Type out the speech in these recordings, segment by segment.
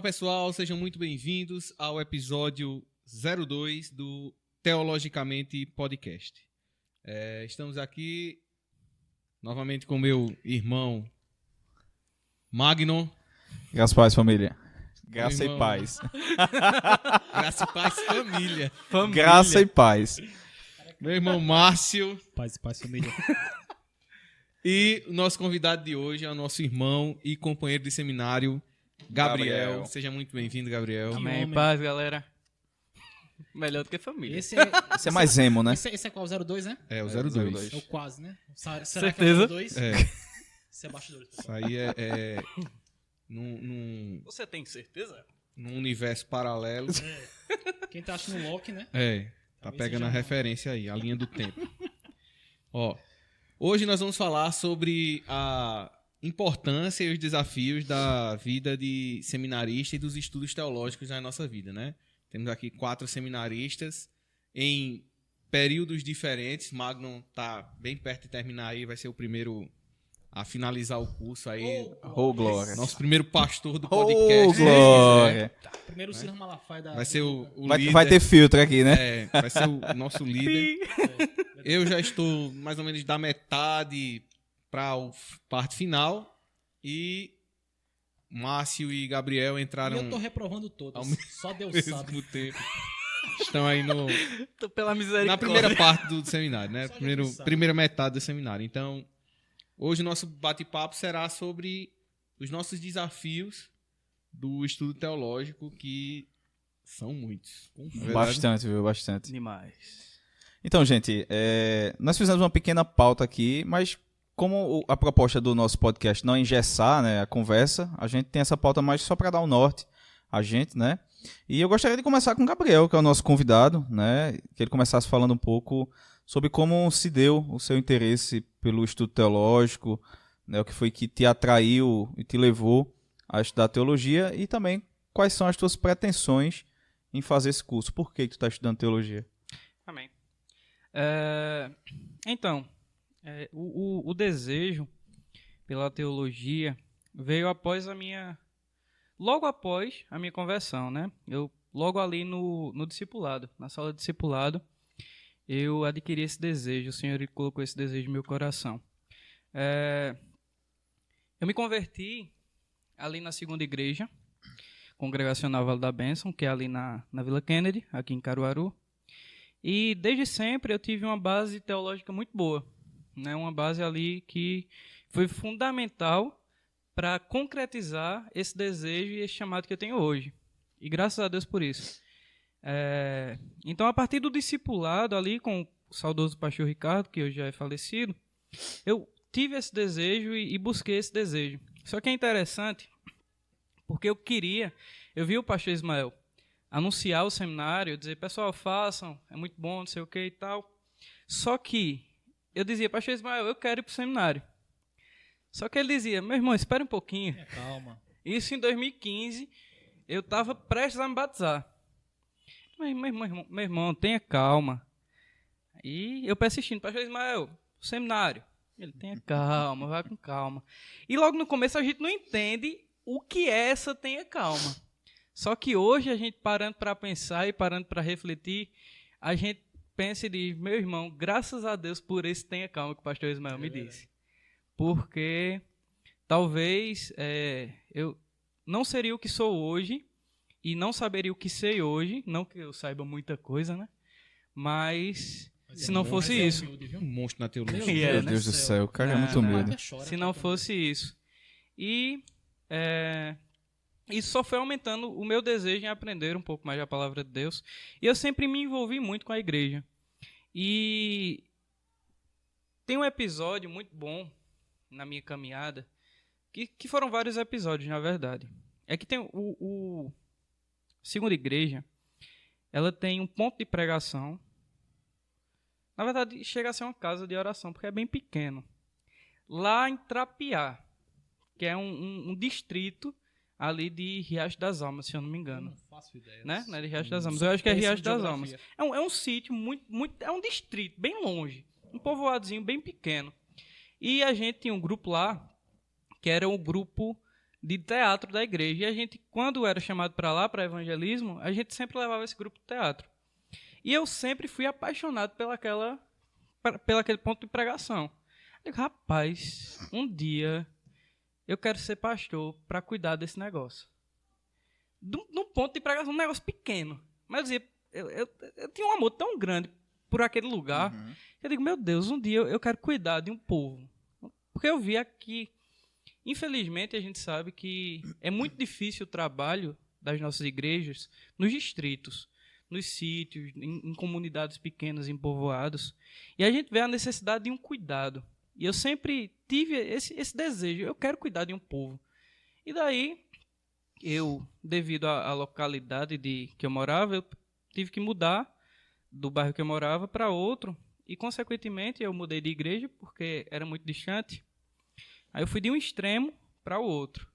pessoal, sejam muito bem-vindos ao episódio 02 do Teologicamente Podcast. Estamos aqui novamente com meu irmão Magno. Graças e paz, família. Graça Irmão. e paz. Graça e paz, família. Graça e paz. Meu irmão Márcio. Paz, família. E o nosso convidado de hoje é o nosso irmão e companheiro de seminário, Gabriel. Seja muito bem-vindo, Gabriel. Amém, paz, galera. Melhor do que família. Esse é Esse é mais emo, né? Esse é qual? 02, né? É, o 02. É o quase, né? Será Certeza? que é o 02? É, Esse é bastidores. isso aí é num Você tem certeza? universo paralelo. Quem tá achando o Loki, né? Tá pegando a referência aí, a linha do tempo. Ó, hoje nós vamos falar sobre a importância e os desafios da vida de seminarista e dos estudos teológicos na nossa vida, né? Temos aqui 4 seminaristas em períodos diferentes. Magnum tá bem perto de terminar aí, vai ser o primeiro a finalizar o curso aí. Oh, glória. Nosso primeiro pastor do Oh, podcast. glória. Primeiro o Ciro Malafaia da... Vai ser o Vai, líder. vai ter filtro aqui, né? Vai ser o nosso líder. Eu já estou mais ou menos da metade para a parte final. E Márcio e Gabriel E entraram eu tô reprovando todas. ao Só Deus mesmo sabe. tempo. Estão aí Tô pela misericórdia. na primeira parte do seminário, né? Só Jesus sabe. Primeira metade do seminário. Então, hoje o nosso bate-papo será sobre os nossos desafios do estudo teológico, que são muitos. Na verdade, Bastante, viu? Bastante. Demais. Então, gente, nós fizemos uma pequena pauta aqui, mas como a proposta do nosso podcast não é engessar, né, a conversa, a gente tem essa pauta mais só para dar o norte a gente, né? E eu gostaria de começar com o Gabriel, que é o nosso convidado, né? Que ele começasse falando um pouco sobre como se deu o seu interesse pelo estudo teológico, né? O que foi que te atraiu e te levou a estudar teologia e também quais são as tuas pretensões em fazer esse curso. Por que tu está estudando teologia? Amém. Então, o desejo pela teologia veio logo após a minha conversão, né? Eu, logo ali no discipulado, na sala de discipulado, eu adquiri esse desejo, o Senhor colocou esse desejo no meu coração. Eu me converti ali na segunda igreja, Congregacional Vale da Bênção, que é ali na Vila Kennedy, aqui em Caruaru. E desde sempre eu tive uma base teológica muito boa, né? Uma base ali que foi fundamental para concretizar esse desejo e esse chamado que eu tenho hoje. E graças a Deus por isso. Então, a partir do discipulado ali com o saudoso pastor Ricardo, que hoje já é falecido, eu tive esse desejo e busquei esse desejo. Só que é interessante, porque eu vi o pastor Ismael anunciar o seminário, dizer, pessoal, façam, é muito bom, não sei o que e tal. Só que eu dizia, pastor Ismael, eu quero ir para o seminário. Só que ele dizia, meu irmão, espera um pouquinho. Calma. Isso em 2015, eu estava prestes a me batizar. Meu irmão, tenha calma. E eu persistindo, pastor Ismael, o seminário. Ele, tenha calma, vai com calma. E logo no começo a gente não entende o que é essa tenha calma. Só que hoje a gente parando para pensar e parando para refletir, a gente pensa e diz, meu irmão, graças a Deus por esse tenha calma que o pastor Ismael me disse. Porque talvez eu não seria o que sou hoje e não saberia o que sei hoje, não que eu saiba muita coisa, né? Mas se não fosse isso, um monstro na teologia. Meu Deus do céu, o cara é muito humilde. se não fosse isso. E isso só foi aumentando o meu desejo em aprender um pouco mais da palavra de Deus. E eu sempre me envolvi muito com a igreja. E tem um episódio muito bom na minha caminhada, que foram vários episódios, na verdade. É que tem o segunda igreja, ela tem um ponto de pregação. Na verdade, chega a ser uma casa de oração, porque é bem pequeno. Lá em Trapiá, que é um distrito ali de Riacho das Almas, se eu não me engano. Não faço ideia. Né? Não é de Riacho das Almas. Eu acho que é Riacho das Almas. É um sítio é um distrito bem longe. Um povoadozinho bem pequeno. E a gente tinha um grupo lá, que era o grupo de teatro da igreja. E a gente, quando era chamado para lá, para evangelismo, a gente sempre levava esse grupo de teatro. E eu sempre fui apaixonado pelaquele ponto de pregação. Eu digo, rapaz, um dia eu quero ser pastor para cuidar desse negócio. Num ponto de pregação, um negócio pequeno. Mas eu dizia, eu tinha um amor tão grande por aquele lugar. Eu digo, meu Deus, um dia eu quero cuidar de um povo. Porque eu via que, infelizmente, a gente sabe que é muito difícil o trabalho das nossas igrejas nos distritos, nos sítios, em comunidades pequenas, em povoados. E a gente vê a necessidade de um cuidado. E eu sempre tive esse desejo, eu quero cuidar de um povo. E daí, eu, devido à localidade que eu morava, eu tive que mudar do bairro que eu morava para outro. E, consequentemente, eu mudei de igreja porque era muito distante. Aí eu fui de um extremo para o outro.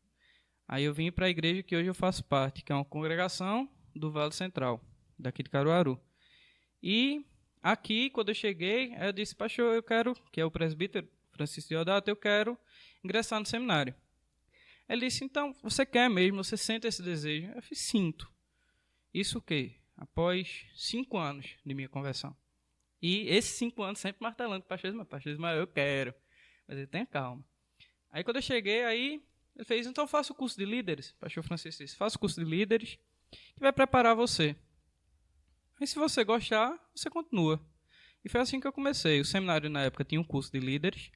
Aí eu vim para a igreja que hoje eu faço parte, que é uma congregação do Vale Central, daqui de Caruaru. E aqui, quando eu cheguei, eu disse, pastor, eu quero, que é o presbítero Francisco Deodato, eu quero ingressar no seminário. Ele disse, então, você quer mesmo, você sente esse desejo? Eu fiz, sinto. Isso o quê? Após 5 anos de minha conversão. E esses 5 anos sempre martelando com o pastor Ismael, eu quero. Mas ele tenha calma. Aí quando eu cheguei, aí ele fez, então faça o curso de líderes. O pastor Francisco disse, faça o curso de líderes, que vai preparar você. Aí se você gostar, você continua. E foi assim que eu comecei. O seminário na época tinha um curso de líderes.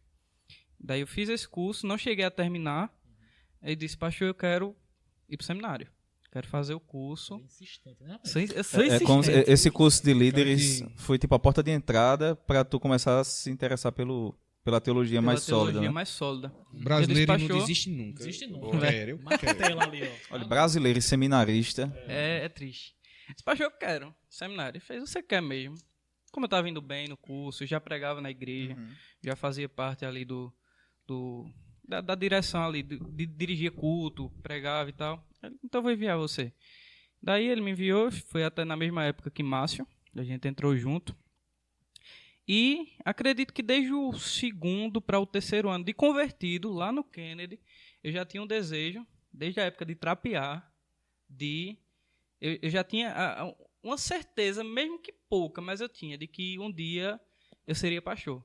Daí eu fiz esse curso, não cheguei a terminar. Aí disse, pastor, eu quero ir para o seminário. Quero fazer o curso. Insistente, né? Eu sou insistente. Como esse curso de líderes foi tipo a porta de entrada para tu começar a se interessar pela teologia mais sólida. Né? Mais sólida. O brasileiro Disse, não desiste nunca. Desiste nunca. Eu quero, eu quero. Martela ali, ó. Olha, brasileiro e seminarista. É triste. Disse, pastor, eu quero seminário. Ele fez, você quer mesmo. Como eu estava indo bem no curso, já pregava na igreja, já fazia parte ali da direção ali, de dirigir culto, pregava e tal. Então eu vou enviar você. Daí ele me enviou, foi até na mesma época que Márcio, a gente entrou junto. E acredito que desde o 2º para o 3º ano de convertido, lá no Kennedy, eu já tinha um desejo, desde a época de trapear, eu já tinha uma certeza, mesmo que pouca, mas eu tinha, de que um dia eu seria pastor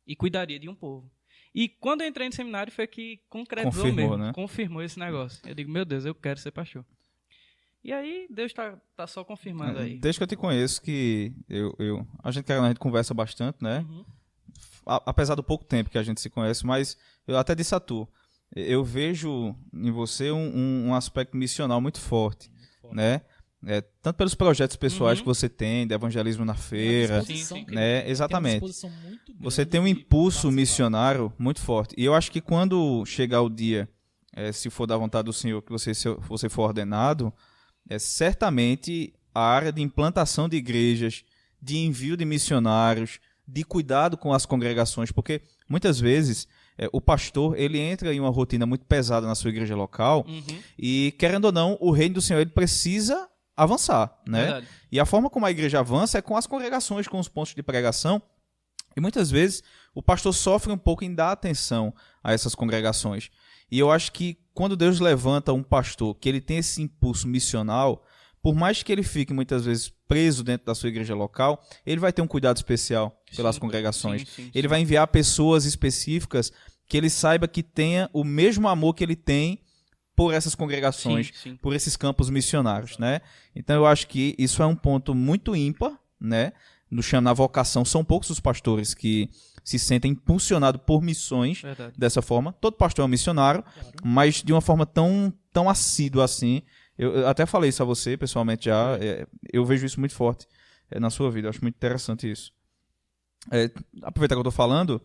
e cuidaria de um povo. E quando eu entrei no seminário foi que concretizou Confirmou, mesmo, né? confirmou esse negócio. Eu digo, meu Deus, eu quero ser pastor. E aí, Deus tá só confirmando aí. Desde que eu te conheço, que a gente conversa bastante, né? Apesar do pouco tempo que a gente se conhece, mas eu até disse a tu, eu vejo em você um aspecto missional muito forte, né? Tanto pelos projetos pessoais que você tem, de evangelismo na feira, Sim. né? Exatamente. Você tem um grande de impulso participar. missionário muito forte. E eu acho que quando chegar o dia, se for da vontade do Senhor, que você for ordenado, certamente a área de implantação de igrejas, de envio de missionários, de cuidado com as congregações, porque muitas vezes o pastor ele entra em uma rotina muito pesada na sua igreja local e, querendo ou não, o reino do Senhor ele precisa avançar, né? Verdade. E a forma como a igreja avança é com as congregações, com os pontos de pregação. E muitas vezes o pastor sofre um pouco em dar atenção a essas congregações. E eu acho que quando Deus levanta um pastor que ele tem esse impulso missional, por mais que ele fique muitas vezes preso dentro da sua igreja local, ele vai ter um cuidado especial pelas congregações. Sim. Ele vai enviar pessoas específicas que ele saiba que tenha o mesmo amor que ele tem por essas congregações, Sim. por esses campos missionários, né? Então eu acho que isso é um ponto muito ímpar, né? Na vocação, são poucos os pastores que se sentem impulsionados por missões Verdade. dessa forma. Todo pastor é um missionário, mas de uma forma tão assídua assim. Eu até falei isso a você pessoalmente já. Eu vejo isso muito forte na sua vida. Eu acho muito interessante isso. Aproveitar que eu estou falando,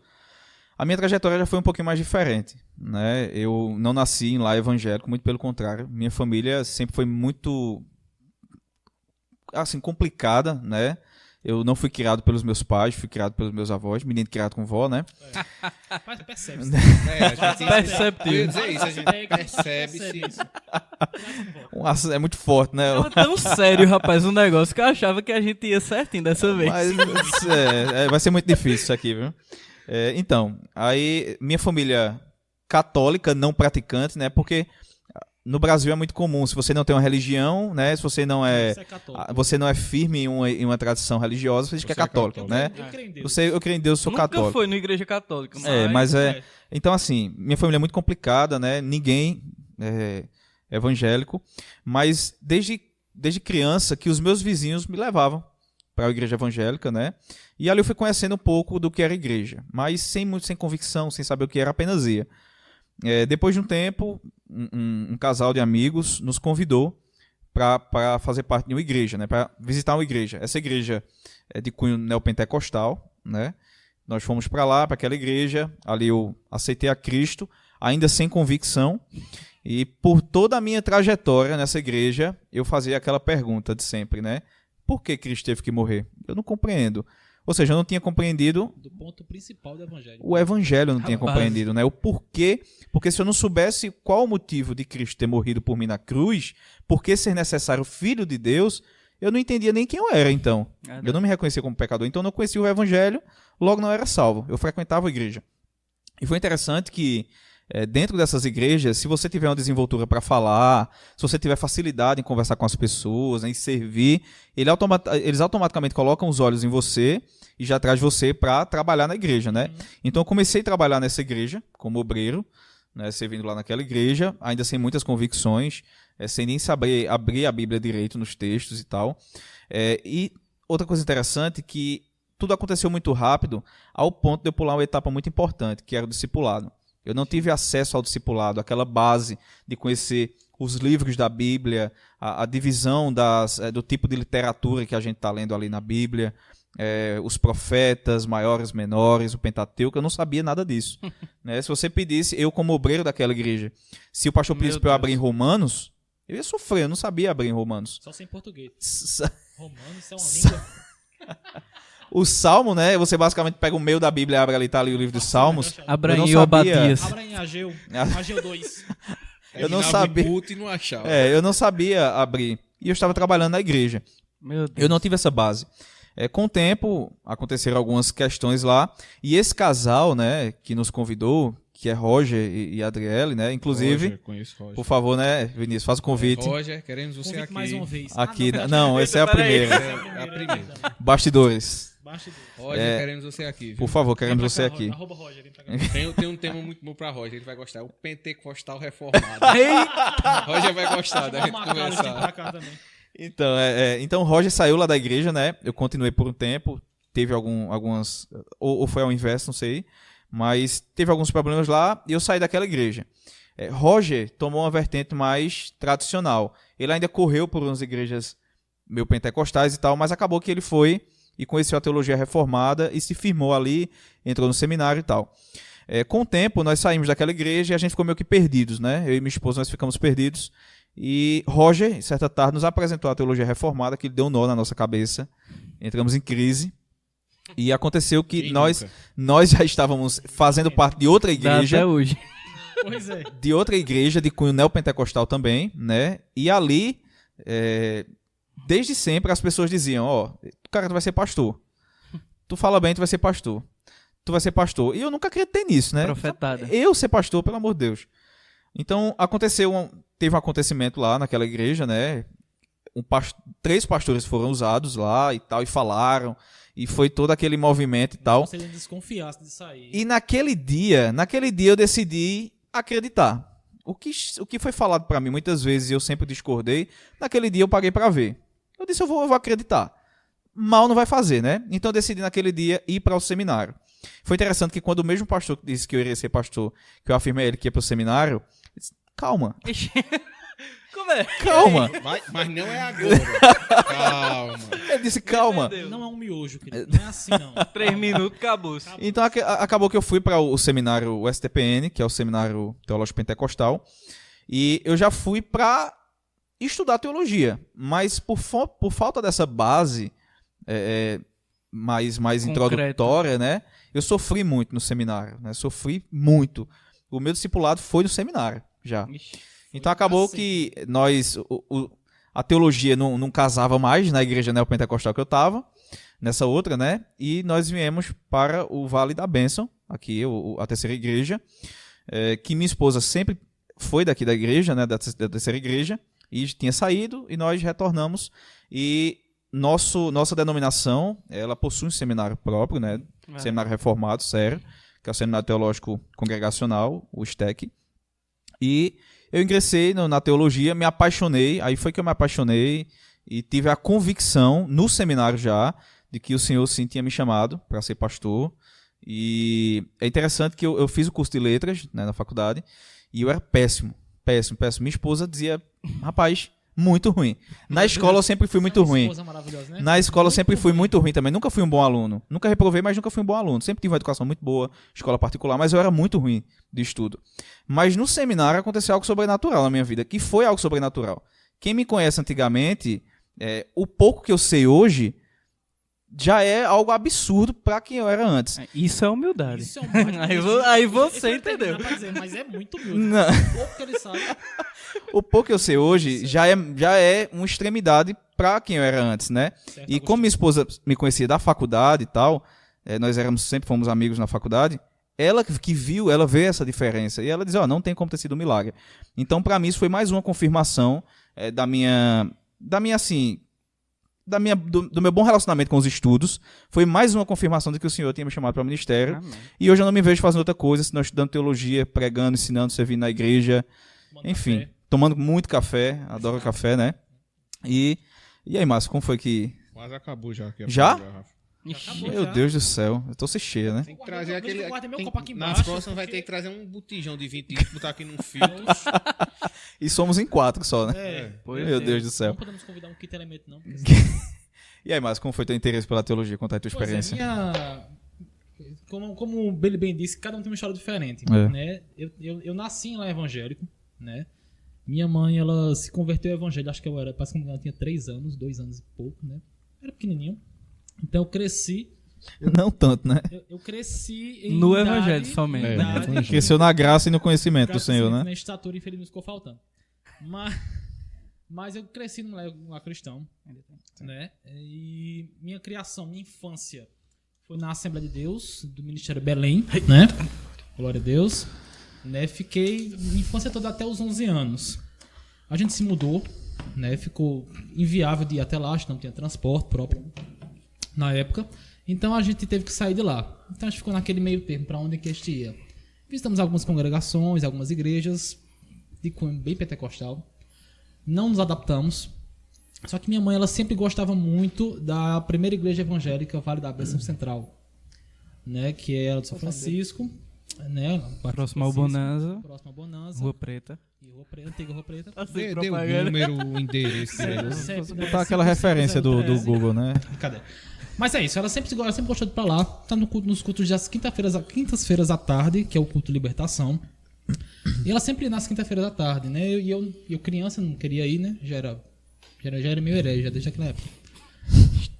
a minha trajetória já foi um pouquinho mais diferente, né? Eu não nasci em lar evangélico, muito pelo contrário. Minha família sempre foi muito assim, complicada, né? Eu não fui criado pelos meus pais, fui criado pelos meus avós, menino criado com vó, né? Mas percebe. Eu ia dizer isso, a gente percebe-se. É muito forte, né? Tava tão sério, rapaz, um negócio que eu achava que a gente ia certinho dessa vez. Mas vai ser muito difícil isso aqui, viu? Então, aí minha família católica, não praticante, né? Porque no Brasil é muito comum, se você não tem uma religião, né, se você não é, Você é católico. você não é firme em uma tradição religiosa, você diz que é Você é católico, católico. né? Eu creio em Deus. Eu creio em Deus, sou Nunca católico. foi na igreja católica, Mas É. então assim, minha família é muito complicada, né? Ninguém é evangélico, mas desde criança que os meus vizinhos me levavam para a igreja evangélica, né? E ali eu fui conhecendo um pouco do que era igreja, mas sem convicção, sem saber o que era, apenas ia. Depois de um tempo, um casal de amigos nos convidou para fazer parte de uma igreja, né? Para visitar uma igreja. Essa igreja é de cunho neopentecostal, né? Nós fomos para lá, para aquela igreja, ali eu aceitei a Cristo, ainda sem convicção, e por toda a minha trajetória nessa igreja, eu fazia aquela pergunta de sempre, né? Por que Cristo teve que morrer? Eu não compreendo. Ou seja, eu não tinha compreendido Do ponto principal do evangelho. o evangelho, eu não tinha Rapaz. compreendido, né? O porquê, porque se eu não soubesse qual o motivo de Cristo ter morrido por mim na cruz, por que ser necessário o Filho de Deus, eu não entendia nem quem eu era, então. Eu não me reconhecia como pecador, então eu não conhecia o evangelho, logo não era salvo. Eu frequentava a igreja. E foi interessante que dentro dessas igrejas, se você tiver uma desenvoltura para falar, se você tiver facilidade em conversar com as pessoas, em servir, eles automaticamente colocam os olhos em você e já traz você para trabalhar na igreja, né? Então eu comecei a trabalhar nessa igreja como obreiro, né, servindo lá naquela igreja, ainda sem muitas convicções, sem nem saber abrir a Bíblia direito nos textos e tal. E outra coisa interessante que tudo aconteceu muito rápido, ao ponto de eu pular uma etapa muito importante, que era o discipulado. Eu não tive acesso ao discipulado, aquela base de conhecer os livros da Bíblia, a divisão do tipo de literatura que a gente está lendo ali na Bíblia, os profetas, maiores, menores, o Pentateuco, eu não sabia nada disso. Né? Se você pedisse, eu como obreiro daquela igreja, se o pastor pedisse para eu abrir em Romanos, eu ia sofrer, eu não sabia abrir em Romanos. Só sem português. S- Romano, isso é uma língua. O Salmo, né? Você basicamente pega o meio da Bíblia e abre ali, tá ali o livro dos Salmos. Eu não Abraão sabia. Abadias. Abra em Ageu. Ageu 2. Eu não Terminava sabia. em puto e não achava. Eu não sabia abrir. E eu estava trabalhando na igreja. Meu Deus. Eu não tive essa base. Com o tempo, aconteceram algumas questões lá. E esse casal, né, que nos convidou, que é Roger e Adriele, né? Inclusive, Roger, conheço Roger. por favor, né, Vinícius, faz o convite. Roger, queremos você Convido aqui. mais uma vez. Aqui, não, não, essa é a Peraí. primeira. É a primeira. Bastidores. Bastidor. Roger, queremos você aqui. Viu? Por favor, queremos Vem pra você cá, aqui. Arroba Roger, vem pra cá. Tem um tema muito bom pra Roger, ele vai gostar. É o Pentecostal Reformado. Roger vai gostar da Vamos gente marcar ele aqui pra conversar. cá também. Então o Roger saiu lá da igreja, né? Eu continuei por um tempo. Teve algumas... Ou foi ao inverso, não sei. Mas teve alguns problemas lá e eu saí daquela igreja. Roger tomou uma vertente mais tradicional. Ele ainda correu por umas igrejas meio pentecostais e tal, mas acabou que ele foi e conheceu a teologia reformada e se firmou ali, entrou no seminário e tal. Com o tempo, nós saímos daquela igreja e a gente ficou meio que perdidos, né? Eu e minha esposa, nós ficamos perdidos. E Roger, certa tarde, nos apresentou a teologia reformada, que deu um nó na nossa cabeça. Entramos em crise. E aconteceu que Quem nós nunca? já estávamos fazendo parte de outra Dá igreja, até hoje. Pois é. de cunho neopentecostal também, né? E ali, desde sempre, as pessoas diziam, cara, tu vai ser pastor. Tu fala bem, tu vai ser pastor. Tu vai ser pastor. E eu nunca acreditei nisso, né? Profetada. Eu ser pastor, pelo amor de Deus. Então, teve um acontecimento lá naquela igreja, né? 3 pastores foram usados lá e tal, e falaram, e foi todo aquele movimento e tal. Se ele desconfiasse de sair. E naquele dia eu decidi acreditar. O que foi falado pra mim muitas vezes e eu sempre discordei, naquele dia eu paguei pra ver. Eu disse, eu vou acreditar. Mal não vai fazer, né? Então eu decidi naquele dia ir para o seminário. Foi interessante que quando o mesmo pastor disse que eu iria ser pastor, que eu afirmei a ele que ia para o seminário, eu disse, calma, Como é? calma. Mas não é agora. Calma. Ele disse, calma. Não é um miojo, querido. Não é assim, não. 3 minutos, acabou. Então acabou que eu fui para o seminário o STPN, que é o Seminário Teológico Pentecostal, e eu já fui para estudar teologia, mas por falta dessa base mais introdutória, né? Eu sofri muito no seminário, né? Sofri muito. O meu discipulado foi no seminário, já. Então acabou que a teologia não casava mais na igreja neopentecostal que eu estava, nessa outra, né? E nós viemos para o Vale da Bênção, aqui, a terceira igreja, que minha esposa sempre foi daqui da igreja, né, da terceira igreja, e tinha saído, e nós retornamos, e nossa denominação, ela possui um seminário próprio, né, seminário reformado, sério, que é o Seminário Teológico Congregacional, o STEC, e eu ingressei na teologia, me apaixonei, aí foi que eu me apaixonei, e tive a convicção, no seminário já, de que o Senhor sim tinha me chamado para ser pastor. E é interessante que eu fiz o curso de letras, né, na faculdade, e eu era péssimo. Minha esposa dizia, rapaz, muito ruim. Na escola eu sempre fui muito ruim. Né? Na escola eu sempre fui muito ruim também. Nunca fui um bom aluno. Nunca reprovei, mas nunca fui um bom aluno. Sempre tive uma educação muito boa, escola particular, mas eu era muito ruim de estudo. Mas no seminário aconteceu algo sobrenatural na minha vida, que foi algo sobrenatural. Quem me conhece antigamente, o pouco que eu sei hoje, já é algo absurdo para quem eu era antes. Isso é humildade. Isso é um Aí você entendeu. Mas é muito humilde. Não. O pouco que ele sabe. O pouco que eu sei hoje já é uma extremidade para quem eu era antes, né? Certo, E como minha esposa me conhecia da faculdade e tal, nós sempre fomos amigos na faculdade, ela que viu, ela vê essa diferença. E ela diz, não tem como ter sido um milagre. Então, para mim, isso foi mais uma confirmação do meu bom relacionamento com os estudos. Foi mais uma confirmação de que o Senhor tinha me chamado para o ministério. Amém. E hoje eu não me vejo fazendo outra coisa, senão estudando teologia, pregando, ensinando, servindo na igreja. Enfim, Café. tomando muito café. Adoro café, né? E aí, Márcio, como foi que... Quase acabou já. Aqui, Já? Rafa. Acabou Meu já. Deus do céu, eu tô se cheia, né? Tem que trazer Eu aquele... guardei meu tem- copo aqui nas embaixo, próximas vai porque- ter que trazer um botijão de 20 litros, botar aqui num filtro. E somos em 4 só, né? Meu Deus do Não céu. podemos convidar um quinto elemento, não. Porque E aí, Márcio, como foi teu interesse pela teologia? Conta aí tua Pois é, experiência. como o Billy bem disse, cada um tem uma história diferente. É. Né? Eu nasci em lar evangélico, né? Minha mãe, ela se converteu ao evangelho, acho que parece que ela tinha 3 anos, 2 anos e pouco, né? Era pequenininho. Então eu cresci, Não tanto, né? eu cresci em No idade- evangelho somente. em É, idade- evangelho. Cresceu na graça e no conhecimento do Graças Senhor, a Deus, né? minha estatura, infelizmente, ficou faltando. Mas eu cresci num lar cristão, né? E minha criação, minha infância, foi na Assembleia de Deus, do Ministério Belém, né? Glória a Deus. Né? Fiquei minha infância toda até os 11 anos. A gente se mudou, né? Ficou inviável de ir até lá, a gente não tinha transporte próprio na época. Então a gente teve que sair de lá. Então a gente ficou naquele meio termo, para onde que a gente ia. Visitamos algumas congregações, algumas igrejas, de cunho bem pentecostal. Não nos adaptamos. Só que minha mãe, ela sempre gostava muito da primeira igreja evangélica, Vale da Bênção Central, né? Que é a de São Francisco, né? Próximo ao Bonanza, Próximo ao Bonanza. Rua Preta. E Rua Preta, antiga Rua Preta. Dê o número, o endereço. Botar aquela referência do Google, né? Cadê? Mas é isso, ela sempre gostou de ir pra lá. Tá nos cultos das quintas-feiras à tarde, que é o culto Libertação. E ela sempre ia nas quintas-feiras à tarde, né? E eu criança não queria ir, né? Já era meio herege, já desde aquela época.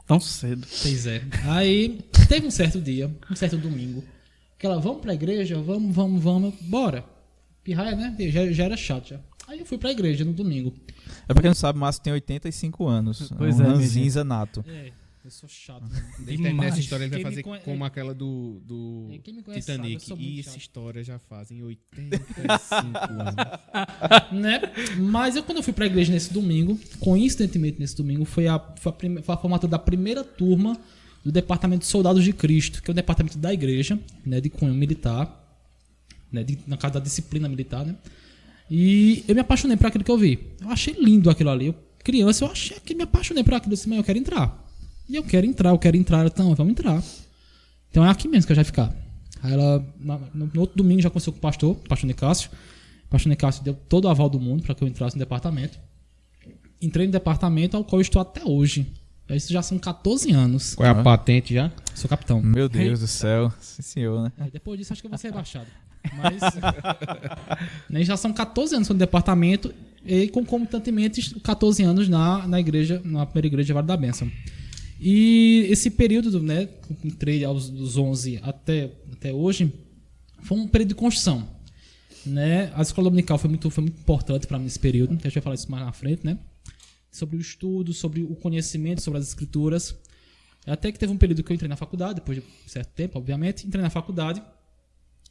Tão cedo. Pois é. Aí teve um certo dia, um certo domingo, que ela, vamos pra igreja? Vamos, bora. Pirraia, né? Já era chato já. Aí eu fui pra igreja no domingo. É pra quem não sabe, Márcio tem 85 anos. Pois um é, minha ranzinza nato. Eu sou chato. Ele termina essa história, ele vai Quem me fazer conhe- como aquela do Quem me conhece sabe, eu Titanic. sou muito E essa chato. história já fazem 85 anos. Né? Mas quando eu fui pra igreja nesse domingo, coincidentemente nesse domingo, foi a formatura da primeira turma do Departamento de Soldados de Cristo, que é o departamento da igreja, né, de cunho militar, né, na casa da disciplina militar, né? E eu me apaixonei por aquilo que eu vi. Eu achei lindo aquilo ali. Criança, eu achei que me apaixonei por aquilo. Eu disse, mas eu quero entrar. E eu quero entrar. Então, vamos entrar. Então é aqui mesmo que eu já ia ficar. Aí ela, no outro domingo, já conversou com o pastor Nicásio. O pastor Nicásio deu todo o aval do mundo para que eu entrasse no departamento. Entrei no departamento ao qual eu estou até hoje. Isso já são 14 anos. Qual é a patente já? Sou capitão. Meu Deus do céu. Sim, senhor, né? Aí depois disso, acho que eu vou ser rebaixado. Mas né, já são 14 anos no departamento e concomitantemente 14 anos na igreja, na primeira igreja Vale da Bênção. E esse período, né, entrei dos 11 até hoje, foi um período de construção, né? A escola dominical foi muito importante para mim nesse período, que a gente vai falar isso mais na frente, né? Sobre o estudo, sobre o conhecimento, sobre as escrituras. Até que teve um período que eu entrei na faculdade, depois de um certo tempo, obviamente, entrei na faculdade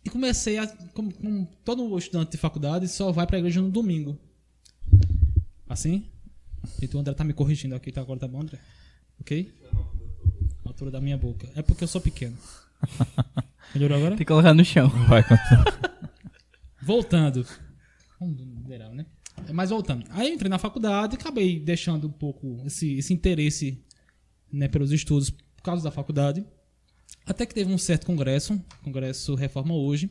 E comecei a... Como todo estudante de faculdade só vai pra igreja no domingo. Assim? Então o André tá me corrigindo aqui, tá? Agora tá bom, André? Ok? A altura da minha boca. É porque eu sou pequeno. Melhorou agora? Tem que colocar no chão. Vai, continua. Voltando. Vamos virar, né? Mas voltando. Aí eu entrei na faculdade e acabei deixando um pouco esse interesse, né, pelos estudos por causa da faculdade. Até que teve um certo congresso Reforma Hoje,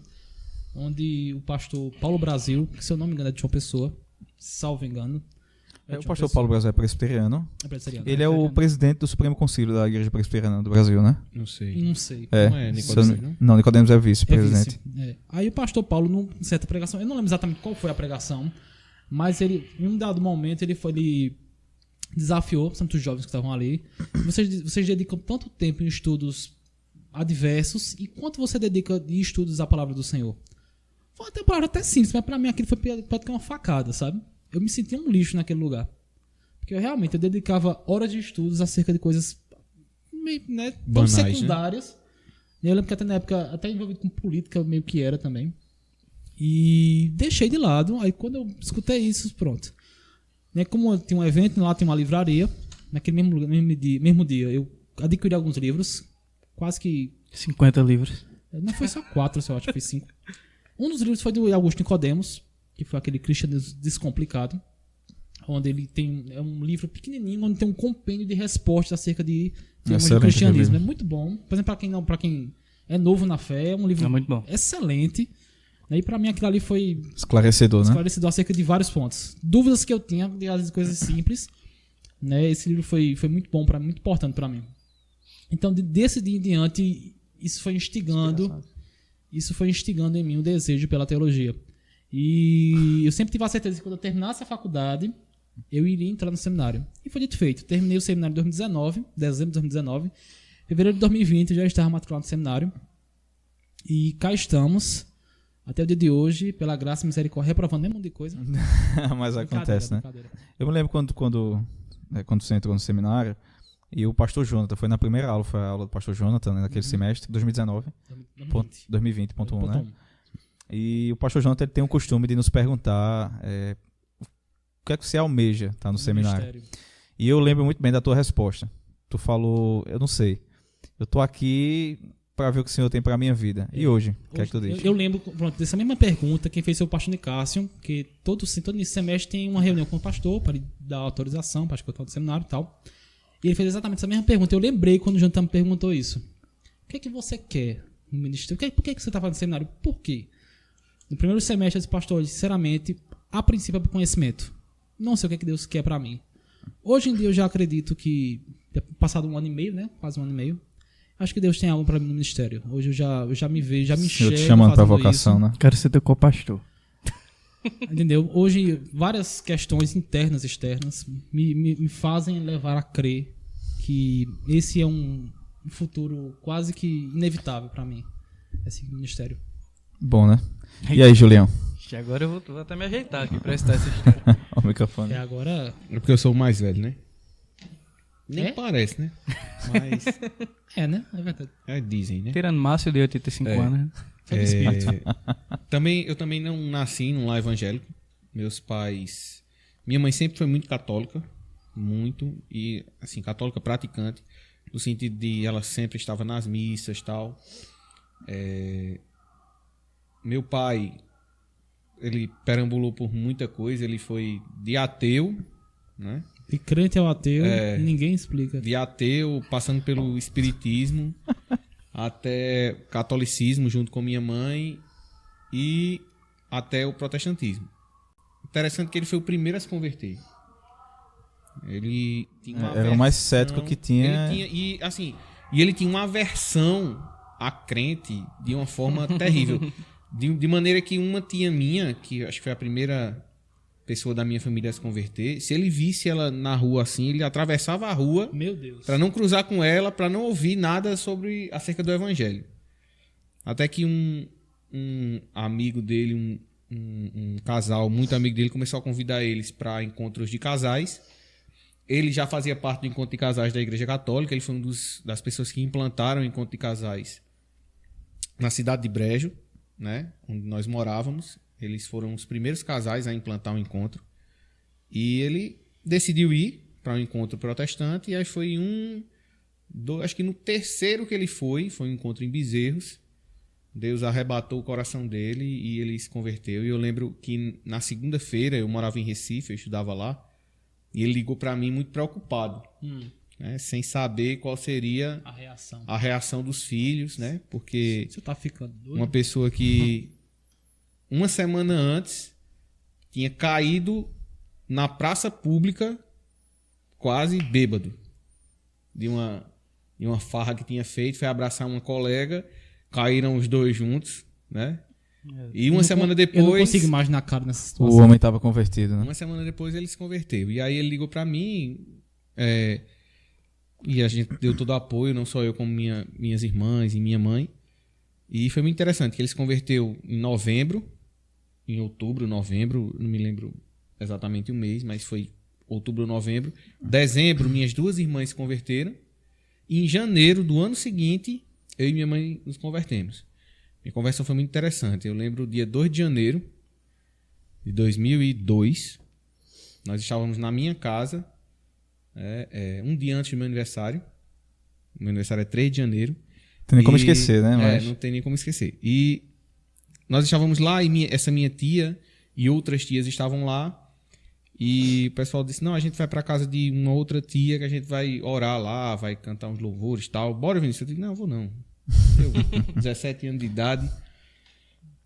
onde o pastor Paulo Brasil, que se eu não me engano é de João Pessoa, salvo engano. O pastor Paulo Brasil é presbiteriano. É presbiteriano. Ele é o presidente do Supremo Concílio da Igreja Presbiteriana do Brasil, né? Não sei. Não sei. Não é Nicodemos, não? Não, Nicodemos é É vice-presidente. vice. É. Aí o pastor Paulo, numa certa pregação, eu não lembro exatamente qual foi a pregação, mas ele, em um dado momento, ele desafiou, principalmente os jovens que estavam ali, vocês dedicam tanto tempo em estudos adversos, e quanto você dedica de estudos à palavra do Senhor? Foi até uma palavra até simples, mas pra mim aquilo foi praticamente uma facada, sabe? Eu me sentia um lixo naquele lugar. Porque eu dedicava horas de estudos acerca de coisas meio, né, tão Banais, secundárias. Né? Eu lembro que até na época, até envolvido com política, meio que era também. E deixei de lado. Aí quando eu escutei isso, pronto. Né, como tinha um evento, lá tem uma livraria. Naquele mesmo dia eu adquiri alguns livros. Quase que... 50 livros. Não foi só 4, eu acho que foi 5. Um dos livros foi do Augusto Nicodemos, que foi aquele Cristianismo Descomplicado, onde ele tem um livro pequenininho, onde tem um compêndio de respostas acerca de temas do cristianismo. É muito bom. Por exemplo, para quem é novo na fé, é um livro muito bom. Excelente. E para mim aquilo ali foi Esclarecedor, né? esclarecedor acerca de vários pontos. Dúvidas que eu tinha, de às vezes coisas simples, né? Esse livro foi muito bom, muito importante para mim. Então, desse dia em diante, isso foi instigando em mim o desejo pela teologia. E eu sempre tive a certeza que quando eu terminasse a faculdade, eu iria entrar no seminário. E foi dito e feito. Terminei o seminário em 2019, dezembro de 2019. Em fevereiro de 2020 eu já estava matriculado no seminário. E cá estamos, até o dia de hoje, pela graça e misericórdia, reprovando um monte de coisa. Mas acontece, né? Brincadeira. Eu me lembro quando você entrou no seminário, e o pastor Jonathan, foi na primeira aula, foi a aula do pastor Jonathan, né, naquele semestre, 2019, 2020.1, né? E o pastor Jonathan ele tem um costume de nos perguntar o que é que você almeja no seminário. Mistério. E eu lembro muito bem da tua resposta. Tu falou, eu não sei, eu tô aqui para ver o que o Senhor tem para minha vida. E hoje, o que é que tu diz? Eu lembro, pronto, dessa mesma pergunta, quem fez foi o pastor Nicásio, que todo início semestre tem uma reunião com o pastor para ele dar autorização para escutar o seminário e tal. E ele fez exatamente essa mesma pergunta. Eu lembrei quando o Jonathan me perguntou isso. O que é que você quer no ministério? Por que você está fazendo seminário? Por quê? No primeiro semestre, eu disse, pastor, sinceramente, a princípio é por conhecimento. Não sei o que é que Deus quer para mim. Hoje em dia eu já acredito que, passado 1 ano e meio, né? Quase 1 ano e meio, acho que Deus tem algo para mim no ministério. Hoje eu já me vejo, já me enxergo. Eu te chamando para fazendo vocação, isso. né? Quero ser teu co-pastor. Entendeu? Hoje, várias questões internas e externas me fazem levar a crer que esse é um futuro quase que inevitável para mim, esse ministério. Bom, né? E aí, Julião? Agora eu vou até me ajeitar aqui pra estar essa história. O microfone. Agora... É porque eu sou o mais velho, né? Nem É? parece, né? Mas né? É verdade. dizem, né? Tirando Márcio de 85 anos. Né? Eu também não nasci num lar evangélico. Meus pais... Minha mãe sempre foi muito católica. Muito. E, assim, católica praticante. No sentido de ela sempre estava nas missas e tal. Meu pai, ele perambulou por muita coisa. Ele foi de ateu, né? De crente ao ateu, ninguém explica. De ateu, passando pelo espiritismo, até catolicismo junto com minha mãe e até o protestantismo. Interessante que ele foi o primeiro a se converter. Ele tinha uma Era o mais cético que tinha. Ele tinha uma aversão a crente de uma forma terrível. De maneira que uma tia minha, que acho que foi a primeira pessoa da minha família a se converter, se ele visse ela na rua assim, ele atravessava a rua Meu Deus. para não cruzar com ela, para não ouvir nada acerca do evangelho. Até que um amigo dele, um casal muito amigo dele, começou a convidar eles para encontros de casais. Ele já fazia parte do encontro de casais da Igreja Católica. Ele foi das pessoas que implantaram o encontro de casais na cidade de Brejo. né, onde nós morávamos. Eles foram os primeiros casais a implantar um encontro. E ele decidiu ir para um encontro protestante. E aí foi acho que no terceiro que ele foi um encontro em Bezerros. Deus arrebatou o coração dele e ele se converteu. E eu lembro que na segunda-feira, eu morava em Recife, eu estudava lá. E ele ligou para mim muito preocupado. Né, sem saber qual seria a reação dos filhos, né? Porque Você tá ficando doido? uma pessoa que uma semana antes tinha caído na praça pública quase bêbado de uma farra que tinha feito, foi abraçar uma colega, caíram os dois juntos, né? E uma semana depois... Eu não consigo imaginar a cara nessa O situação. homem estava convertido, né? Uma semana depois ele se converteu. E aí ele ligou pra mim e a gente deu todo o apoio, não só eu, como minhas irmãs e minha mãe. E foi muito interessante, que ele se converteu em outubro, novembro, não me lembro exatamente o mês, mas foi outubro ou novembro. Dezembro, minhas duas irmãs se converteram. E em janeiro do ano seguinte, eu e minha mãe nos convertemos. Minha conversão foi muito interessante. Eu lembro o dia 2 de janeiro de 2002. Nós estávamos na minha casa, um dia antes do meu aniversário. Meu aniversário é 3 de janeiro. Tem nem como esquecer, né? Mas... não tem nem como esquecer. E nós estávamos lá e essa minha tia e outras tias estavam lá. E o pessoal disse, não, a gente vai para casa de uma outra tia que a gente vai orar lá, vai cantar uns louvores e tal. Bora, Vinícius? Eu disse, não, eu vou não. Eu, 17 anos de idade,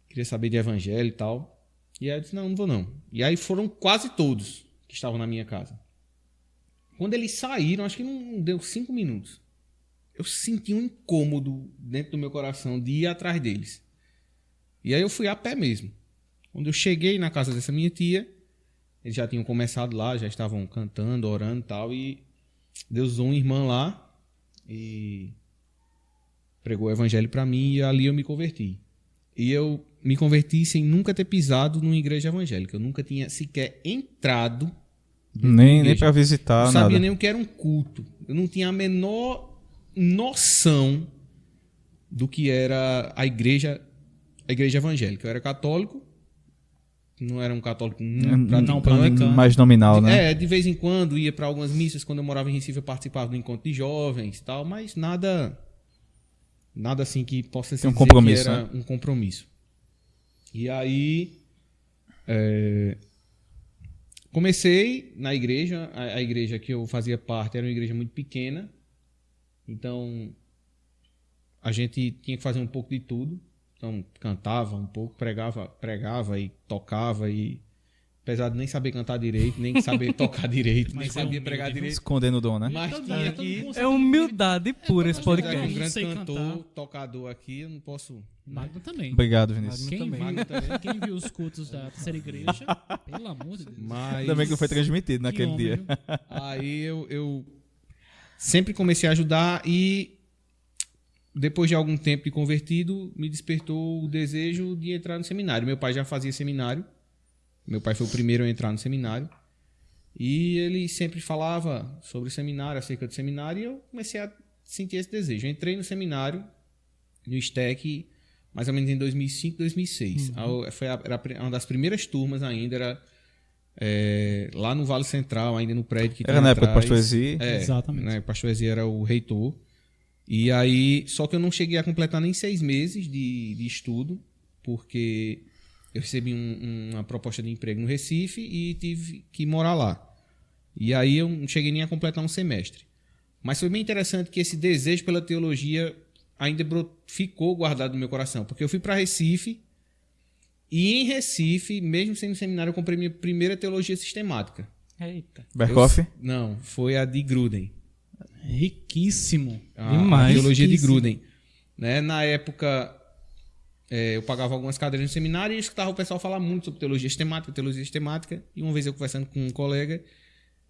queria saber de evangelho e tal. E aí eu disse, não vou não. E aí foram quase todos que estavam na minha casa. Quando eles saíram, acho que não deu 5 minutos. Eu senti um incômodo dentro do meu coração de ir atrás deles. E aí eu fui a pé mesmo. Quando eu cheguei na casa dessa minha tia, eles já tinham começado lá, já estavam cantando, orando e tal. E Deus usou uma irmã lá e pregou o evangelho para mim e ali eu me converti. E eu me converti sem nunca ter pisado numa igreja evangélica. Eu nunca tinha sequer entrado. Nem para visitar, não nada. sabia nem o que era um culto. Eu não tinha a menor noção do que era a igreja evangélica. Eu era católico, não era um católico não praticante. Mais nominal, né? De vez em quando ia para algumas missas. Quando eu morava em Recife, eu participava do encontro de jovens e tal, mas nada assim que possa ser compromisso, que era né? um compromisso. E aí comecei na igreja. A igreja que eu fazia parte era uma igreja muito pequena. Então, a gente tinha que fazer um pouco de tudo. Então, cantava um pouco, pregava e tocava. E, apesar de nem saber cantar direito, nem saber tocar direito, nem sabia pregar direito. Escondendo o dom, né? Mas tinha que... É humildade pura esse Um podcast. grande sei cantor, cantar. tocador aqui, eu não posso... Magno também. Obrigado, Vinícius. Quem viu os cultos da terceira igreja, pelo amor de Deus. Mas... Ainda bem que não foi transmitido naquele homem, dia. viu? Aí eu sempre comecei a ajudar e depois de algum tempo de convertido, me despertou o desejo de entrar no seminário. Meu pai já fazia seminário. Meu pai foi o primeiro a entrar no seminário. E ele sempre falava sobre o seminário, acerca do seminário, e eu comecei a sentir esse desejo. Eu entrei no seminário, no STEC, mais ou menos em 2005, 2006. Era uma das primeiras turmas ainda, era lá no Vale Central, ainda no prédio que Era tem na época do atrás. Pastor Ezi. Exatamente. Né, o Pastor Ezi era o reitor. E aí, só que eu não cheguei a completar nem 6 meses de estudo, porque eu recebi uma proposta de emprego no Recife e tive que morar lá. E aí eu não cheguei nem a completar um semestre. Mas foi bem interessante que esse desejo pela teologia ainda ficou guardado no meu coração, porque eu fui para Recife e em Recife, mesmo sendo seminário, eu comprei minha primeira teologia sistemática. Eita. Berkoff? Não, foi a de Gruden. Riquíssimo. A teologia de Riquíssimo. Gruden. Né? Na época, eu pagava algumas cadeiras no seminário e escutava o pessoal falar muito sobre teologia sistemática. E uma vez eu conversando com um colega,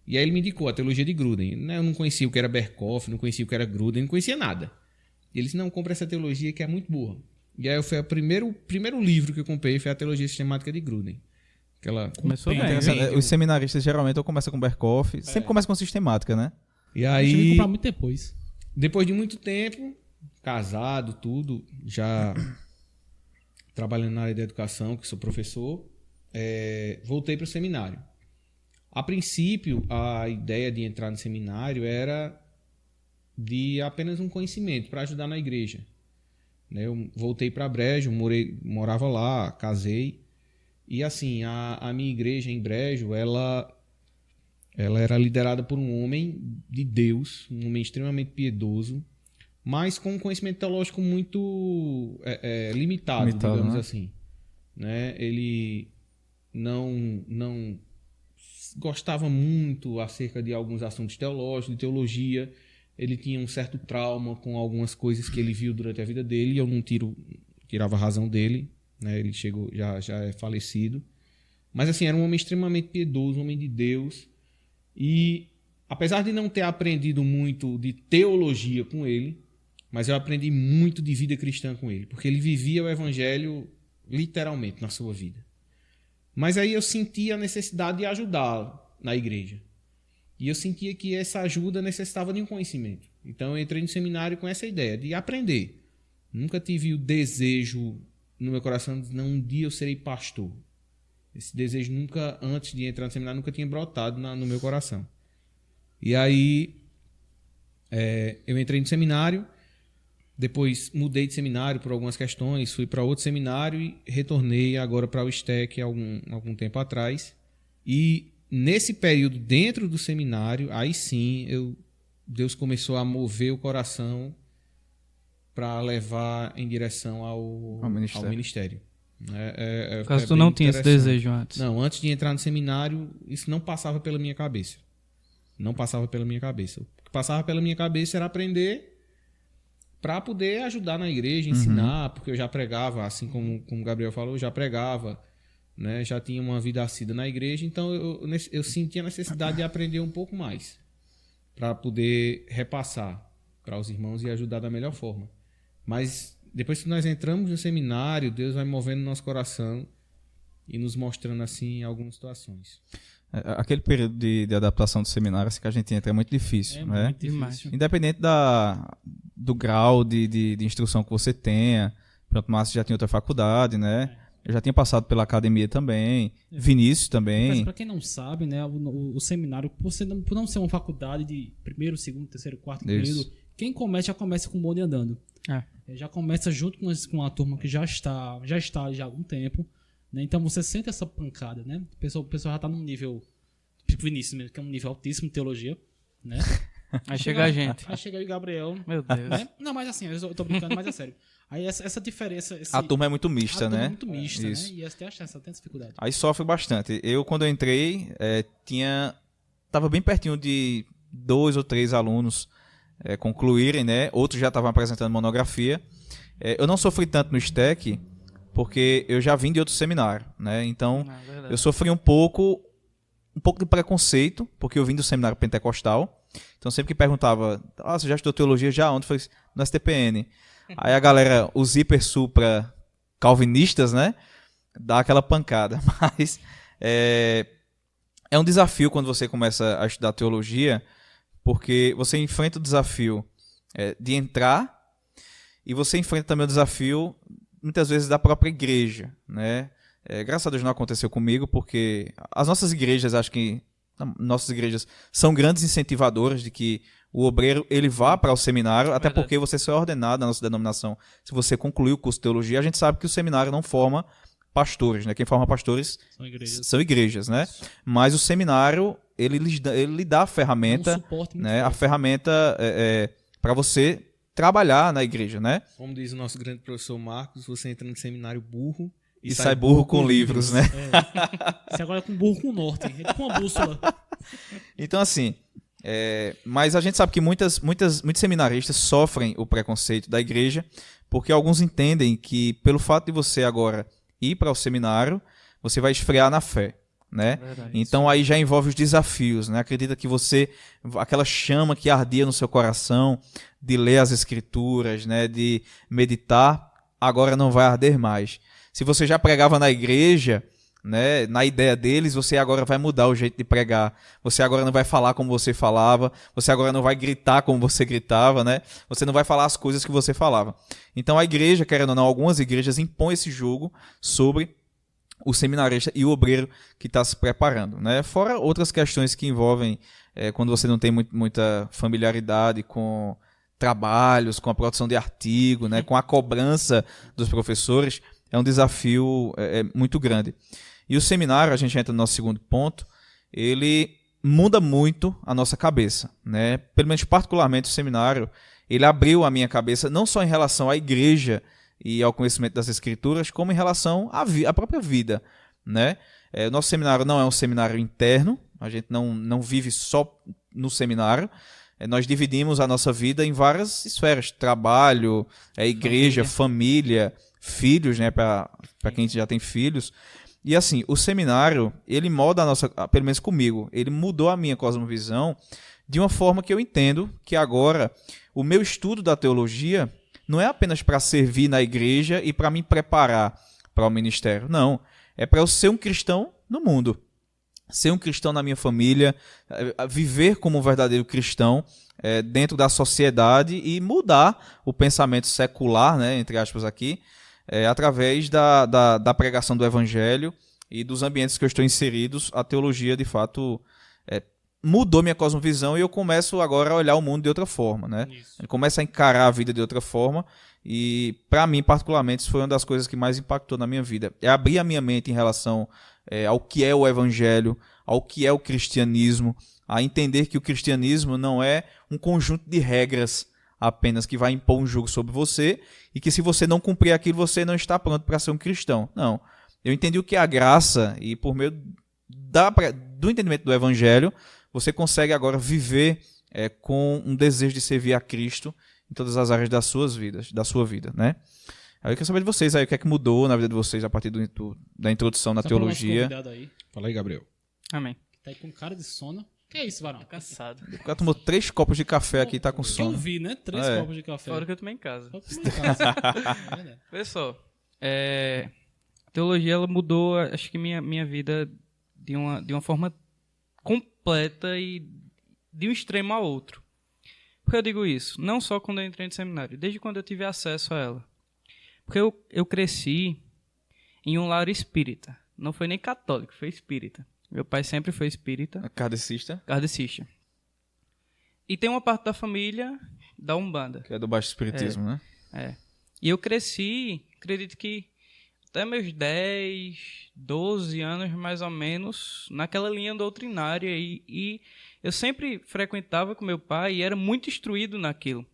e aí ele me indicou a teologia de Gruden. Eu não conhecia o que era Berkoff, não conhecia o que era Gruden, não conhecia nada. E ele disse, não, compra essa teologia que é muito boa. E aí foi o primeiro livro que eu comprei, foi a teologia sistemática de Gruden. Começou bem. Os seminaristas geralmente ou começam com Berkoff, sempre começam com sistemática, né? E Eu tive que aí, comprar muito depois. depois de muito tempo, casado, tudo, já trabalhando na área da educação, que sou professor, voltei para o seminário. A princípio, a ideia de entrar no seminário era de apenas um conhecimento para ajudar na igreja. Eu voltei para Brejo, morava lá, casei. E assim, a minha igreja em Brejo, ela era liderada por um homem de Deus, um homem extremamente piedoso, mas com um conhecimento teológico muito limitado, digamos, né? Assim. Né? Ele não gostava muito acerca de alguns assuntos teológicos, de teologia. Ele tinha um certo trauma com algumas coisas que ele viu durante a vida dele, e eu não tirava a razão dele, né? Ele já é falecido. Mas assim, era um homem extremamente piedoso, um homem de Deus. E apesar de não ter aprendido muito de teologia com ele, mas eu aprendi muito de vida cristã com ele, porque ele vivia o evangelho literalmente na sua vida. Mas aí eu sentia a necessidade de ajudá-lo na igreja. E eu sentia que essa ajuda necessitava de um conhecimento. Então eu entrei no seminário com essa ideia de aprender. Nunca tive o desejo no meu coração de um dia eu serei pastor. Esse desejo nunca, antes de entrar no seminário, nunca tinha brotado no meu coração. E aí eu entrei no seminário, depois mudei de seminário por algumas questões, fui para outro seminário e retornei agora para o STEC algum tempo atrás. E nesse período, dentro do seminário, aí sim, Deus começou a mover o coração para levar em direção ao ministério. Caso tu não tinha esse desejo antes. Não, antes de entrar no seminário, isso não passava pela minha cabeça. Não passava pela minha cabeça. O que passava pela minha cabeça era aprender para poder ajudar na igreja, ensinar, porque eu já pregava, assim como o Gabriel falou, eu já pregava, né? Já tinha uma vida assídua na igreja, então eu sentia a necessidade de aprender um pouco mais para poder repassar para os irmãos e ajudar da melhor forma. Mas depois que nós entramos no seminário, Deus vai movendo nosso coração e nos mostrando assim algumas situações. Aquele período de adaptação do seminário assim, que a gente entra é muito difícil, né? Muito difícil. Independente do grau de instrução que você tenha. Pronto, Márcio já tinha outra faculdade, né? Eu já tinha passado pela academia também. Vinícius também. Mas para quem não sabe, né, o seminário, por não ser uma faculdade de primeiro, segundo, terceiro, quarto período, quem começa já começa com o bonde andando. Já começa junto com a turma que já está há algum tempo. Né? Então você sente essa pancada, né? O pessoal já está num nível, tipo Vinícius mesmo, que é um nível altíssimo de teologia, né? Aí chega a gente. Aí chega aí o Gabriel. Meu Deus. Né? Não, mas assim, eu tô brincando, mas é sério. Aí essa diferença... A turma é muito mista, né? A turma é muito mista, Isso. né? E tem essa dificuldade. Aí sofre bastante. Quando eu entrei, tava bem pertinho de 2 ou 3 alunos concluírem, né? Outros já estavam apresentando monografia. Eu não sofri tanto no STEC, porque eu já vim de outro seminário, né? Então, eu sofri um pouco de preconceito, porque eu vim do seminário pentecostal. Então, sempre que perguntava, você já estudou teologia? Já onde? Eu falei, no STPN. Aí a galera, os hiper supra calvinistas, né? Dá aquela pancada. Mas é um desafio quando você começa a estudar teologia, porque você enfrenta o desafio de entrar e você enfrenta também o desafio muitas vezes da própria igreja, né? Graças a Deus não aconteceu comigo, porque as nossas igrejas, acho que nossas igrejas são grandes incentivadoras de que o obreiro ele vá para o seminário, até porque você só é ordenado na nossa denominação. Se você concluir o curso de teologia, a gente sabe que o seminário não forma pastores, né? Quem forma pastores são igrejas, né? Mas o seminário ele lhe dá a ferramenta, né? A ferramenta para você trabalhar na igreja, né? Como diz o nosso grande professor Marcos, você entra no seminário burro e sai burro com livros, né? Você agora é com burro com norte, é tipo uma bússola. Então, assim, mas a gente sabe que muitos seminaristas sofrem o preconceito da igreja, porque alguns entendem que pelo fato de você agora ir para o seminário, você vai esfriar na fé, né? Então aí já envolve os desafios, né? Acredita que aquela chama que ardia no seu coração de ler as escrituras, né? De meditar, agora não vai arder mais. Se você já pregava na igreja, né? Na ideia deles, você agora vai mudar o jeito de pregar. Você agora não vai falar como você falava. Você agora não vai gritar como você gritava, né? Você não vai falar as coisas que você falava. Então a igreja, querendo ou não, algumas igrejas impõem esse jugo sobre o seminarista e o obreiro que está se preparando, né? Fora outras questões que envolvem quando você não tem muita familiaridade com trabalhos, com a produção de artigo, né? Com a cobrança dos professores, é um desafio muito grande. E o seminário, a gente entra no nosso segundo ponto, ele muda muito a nossa cabeça, né? Pelo menos particularmente o seminário, ele abriu a minha cabeça não só em relação à igreja e ao conhecimento das escrituras, como em relação à própria vida, né? O nosso seminário não é um seminário interno, a gente não vive só no seminário, nós dividimos a nossa vida em várias esferas, trabalho, igreja, família, filhos, né, para quem já tem filhos. E assim, o seminário, ele molda a nossa, pelo menos comigo, ele mudou a minha cosmovisão de uma forma que eu entendo que agora o meu estudo da teologia não é apenas para servir na igreja e para me preparar para o ministério. Não, é para eu ser um cristão no mundo. Ser um cristão na minha família, viver como um verdadeiro cristão dentro da sociedade e mudar o pensamento secular, né, entre aspas aqui, através da pregação do evangelho e dos ambientes que eu estou inseridos. A teologia, de fato, mudou minha cosmovisão e eu começo agora a olhar o mundo de outra forma, né? Eu começo a encarar a vida de outra forma e, para mim, particularmente, isso foi uma das coisas que mais impactou na minha vida. É abrir a minha mente em relação ao que é o evangelho, ao que é o cristianismo, a entender que o cristianismo não é um conjunto de regras apenas que vai impor um jugo sobre você e que se você não cumprir aquilo, você não está pronto para ser um cristão. Não. Eu entendi o que é a graça e por meio do entendimento do evangelho, você consegue agora viver com um desejo de servir a Cristo em todas as áreas da sua vida, né? Aí eu quero saber de vocês aí, o que é que mudou na vida de vocês a partir da introdução na teologia. Aí. Fala aí, Gabriel. Amém. Tá aí com cara de sono. Que é isso, Varão? Cansado. O cara tomou 3 copos de café aqui e tá com sono. Eu vi, né? 3 copos de café. Fora que eu tomei em casa. Eu tomei em casa. Vê só. A teologia, ela mudou, acho que minha vida de uma forma completa e de um extremo ao outro. Por que eu digo isso? Não só quando eu entrei no seminário, desde quando eu tive acesso a ela. Porque eu cresci em um lar espírita. Não foi nem católico, foi espírita. Meu pai sempre foi espírita. Kardecista. E tem uma parte da família da Umbanda. Que é do baixo espiritismo, né? E eu cresci, acredito que até meus 10, 12 anos, mais ou menos, naquela linha doutrinária. E eu sempre frequentava com meu pai e era muito instruído naquilo.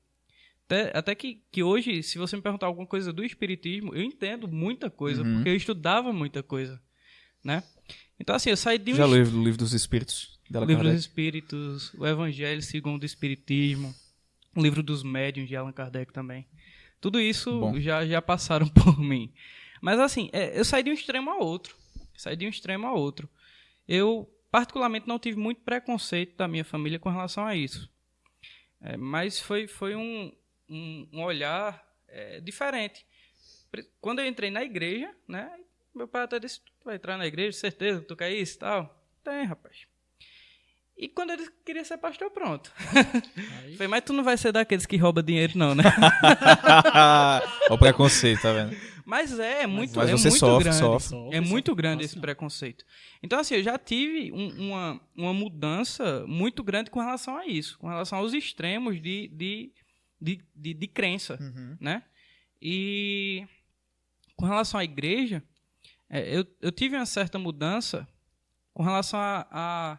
Até que hoje, se você me perguntar alguma coisa do espiritismo, eu entendo muita coisa, porque eu estudava muita coisa, né? Então, assim, eu saí de Já leu o livro dos Espíritos? O livro dos Espíritos, o Evangelho segundo o Espiritismo, o livro dos Médiuns de Allan Kardec também. Tudo isso já passaram por mim. Mas, assim, eu saí de um extremo a outro. Eu, particularmente, não tive muito preconceito da minha família com relação a isso. Mas foi um olhar diferente. Quando eu entrei na igreja, né, meu pai até disse: tu vai entrar na igreja, certeza que tu quer isso e tal? Tem, rapaz. E quando ele queria ser pastor, pronto. Falei, mas tu não vai ser daqueles que roubam dinheiro, não, né? Olha o preconceito, tá vendo? Mas muito Mas você sofre. É muito grande esse preconceito. Então, assim, eu já tive uma mudança muito grande com relação a isso, com relação aos extremos de crença, né? E com relação à igreja, eu tive uma certa mudança com relação a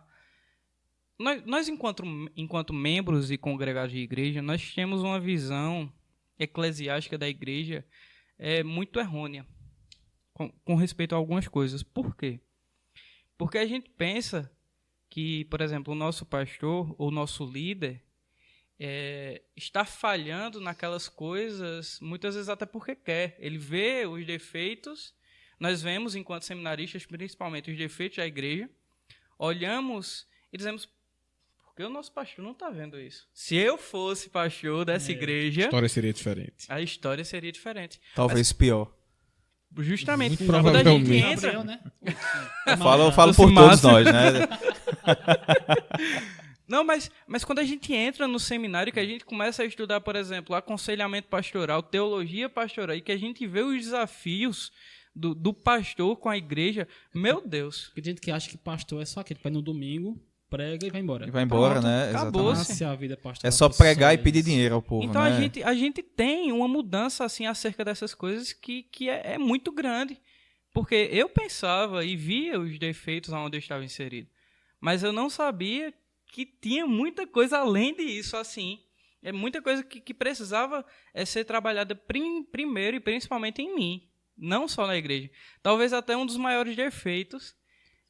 nós enquanto membros e congregados de igreja, nós temos uma visão eclesiástica da igreja muito errônea com respeito a algumas coisas. Por quê? Porque a gente pensa que, por exemplo, o nosso pastor ou o nosso líder está falhando naquelas coisas, muitas vezes até porque quer. Ele vê os defeitos, nós vemos, enquanto seminaristas, principalmente os defeitos da igreja, olhamos e dizemos: por que o nosso pastor não está vendo isso? Se eu fosse pastor dessa igreja... A história seria diferente. A história seria diferente. Talvez pior. Justamente. Muito Quando a gente provavelmente. entra... Gabriel, né? Falo por Doce todos Márcio. nós, né? Não, mas quando a gente entra no seminário, que a gente começa a estudar, por exemplo, aconselhamento pastoral, teologia pastoral, e que a gente vê os desafios do pastor com a igreja, meu Deus. Tem gente que acha que pastor é só aquele que vai no domingo, prega e vai embora. E vai embora, Pronto, né? acabou. Exatamente. Nasce a vida pastoral. É só foi pregar e isso. pedir dinheiro ao povo, Então né? a gente tem uma mudança assim acerca dessas coisas que é muito grande. Porque eu pensava e via os defeitos onde eu estava inserido. Mas eu não sabia que tinha muita coisa além disso, assim. É muita coisa que precisava ser trabalhada primeiro e principalmente em mim. Não só na igreja. Talvez até um dos maiores defeitos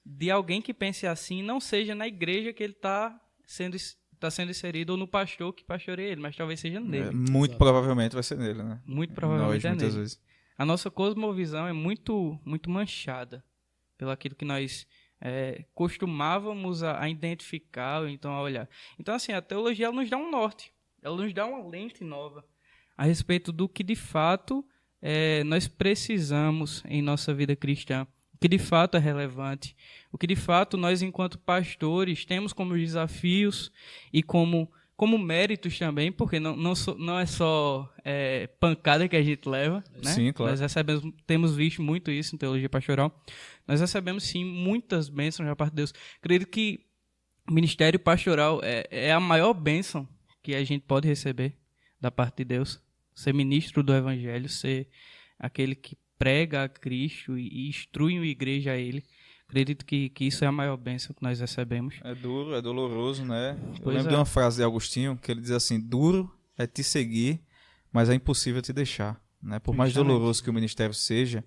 de alguém que pense assim não seja na igreja que ele está sendo inserido ou no pastor que pastoreia ele, mas talvez seja nele. Muito provavelmente vai ser nele, né? Muito provavelmente Nós, é muitas nele. vezes. A nossa cosmovisão é muito, muito manchada pelo aquilo que nós costumávamos a identificar, ou então a olhar. Então, assim, a teologia ela nos dá um norte, ela nos dá uma lente nova a respeito do que, de fato, nós precisamos em nossa vida cristã, o que, de fato, é relevante, o que, de fato, nós, enquanto pastores, temos como desafios e como méritos também, porque não é só pancada que a gente leva, né? Sim, claro. Nós temos visto muito isso em teologia pastoral. Nós recebemos, sim, muitas bênçãos da parte de Deus. Acredito que o ministério pastoral é a maior bênção que a gente pode receber da parte de Deus. Ser ministro do Evangelho, ser aquele que prega a Cristo e instrui a igreja a Ele. Acredito que isso é a maior bênção que nós recebemos. É duro, é doloroso, né? Eu Pois lembro é. de uma frase de Agostinho que ele diz assim: duro é te seguir, mas é impossível te deixar, né? Por mais Justamente. doloroso que o ministério seja,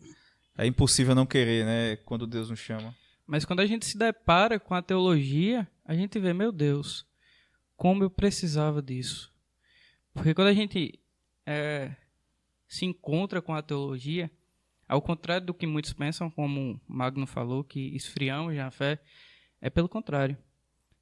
é impossível não querer, né? Quando Deus nos chama. Mas quando a gente se depara com a teologia, a gente vê, meu Deus, como eu precisava disso. Porque quando a gente se encontra com a teologia, ao contrário do que muitos pensam, como o Magno falou, que esfriamos na fé, é pelo contrário.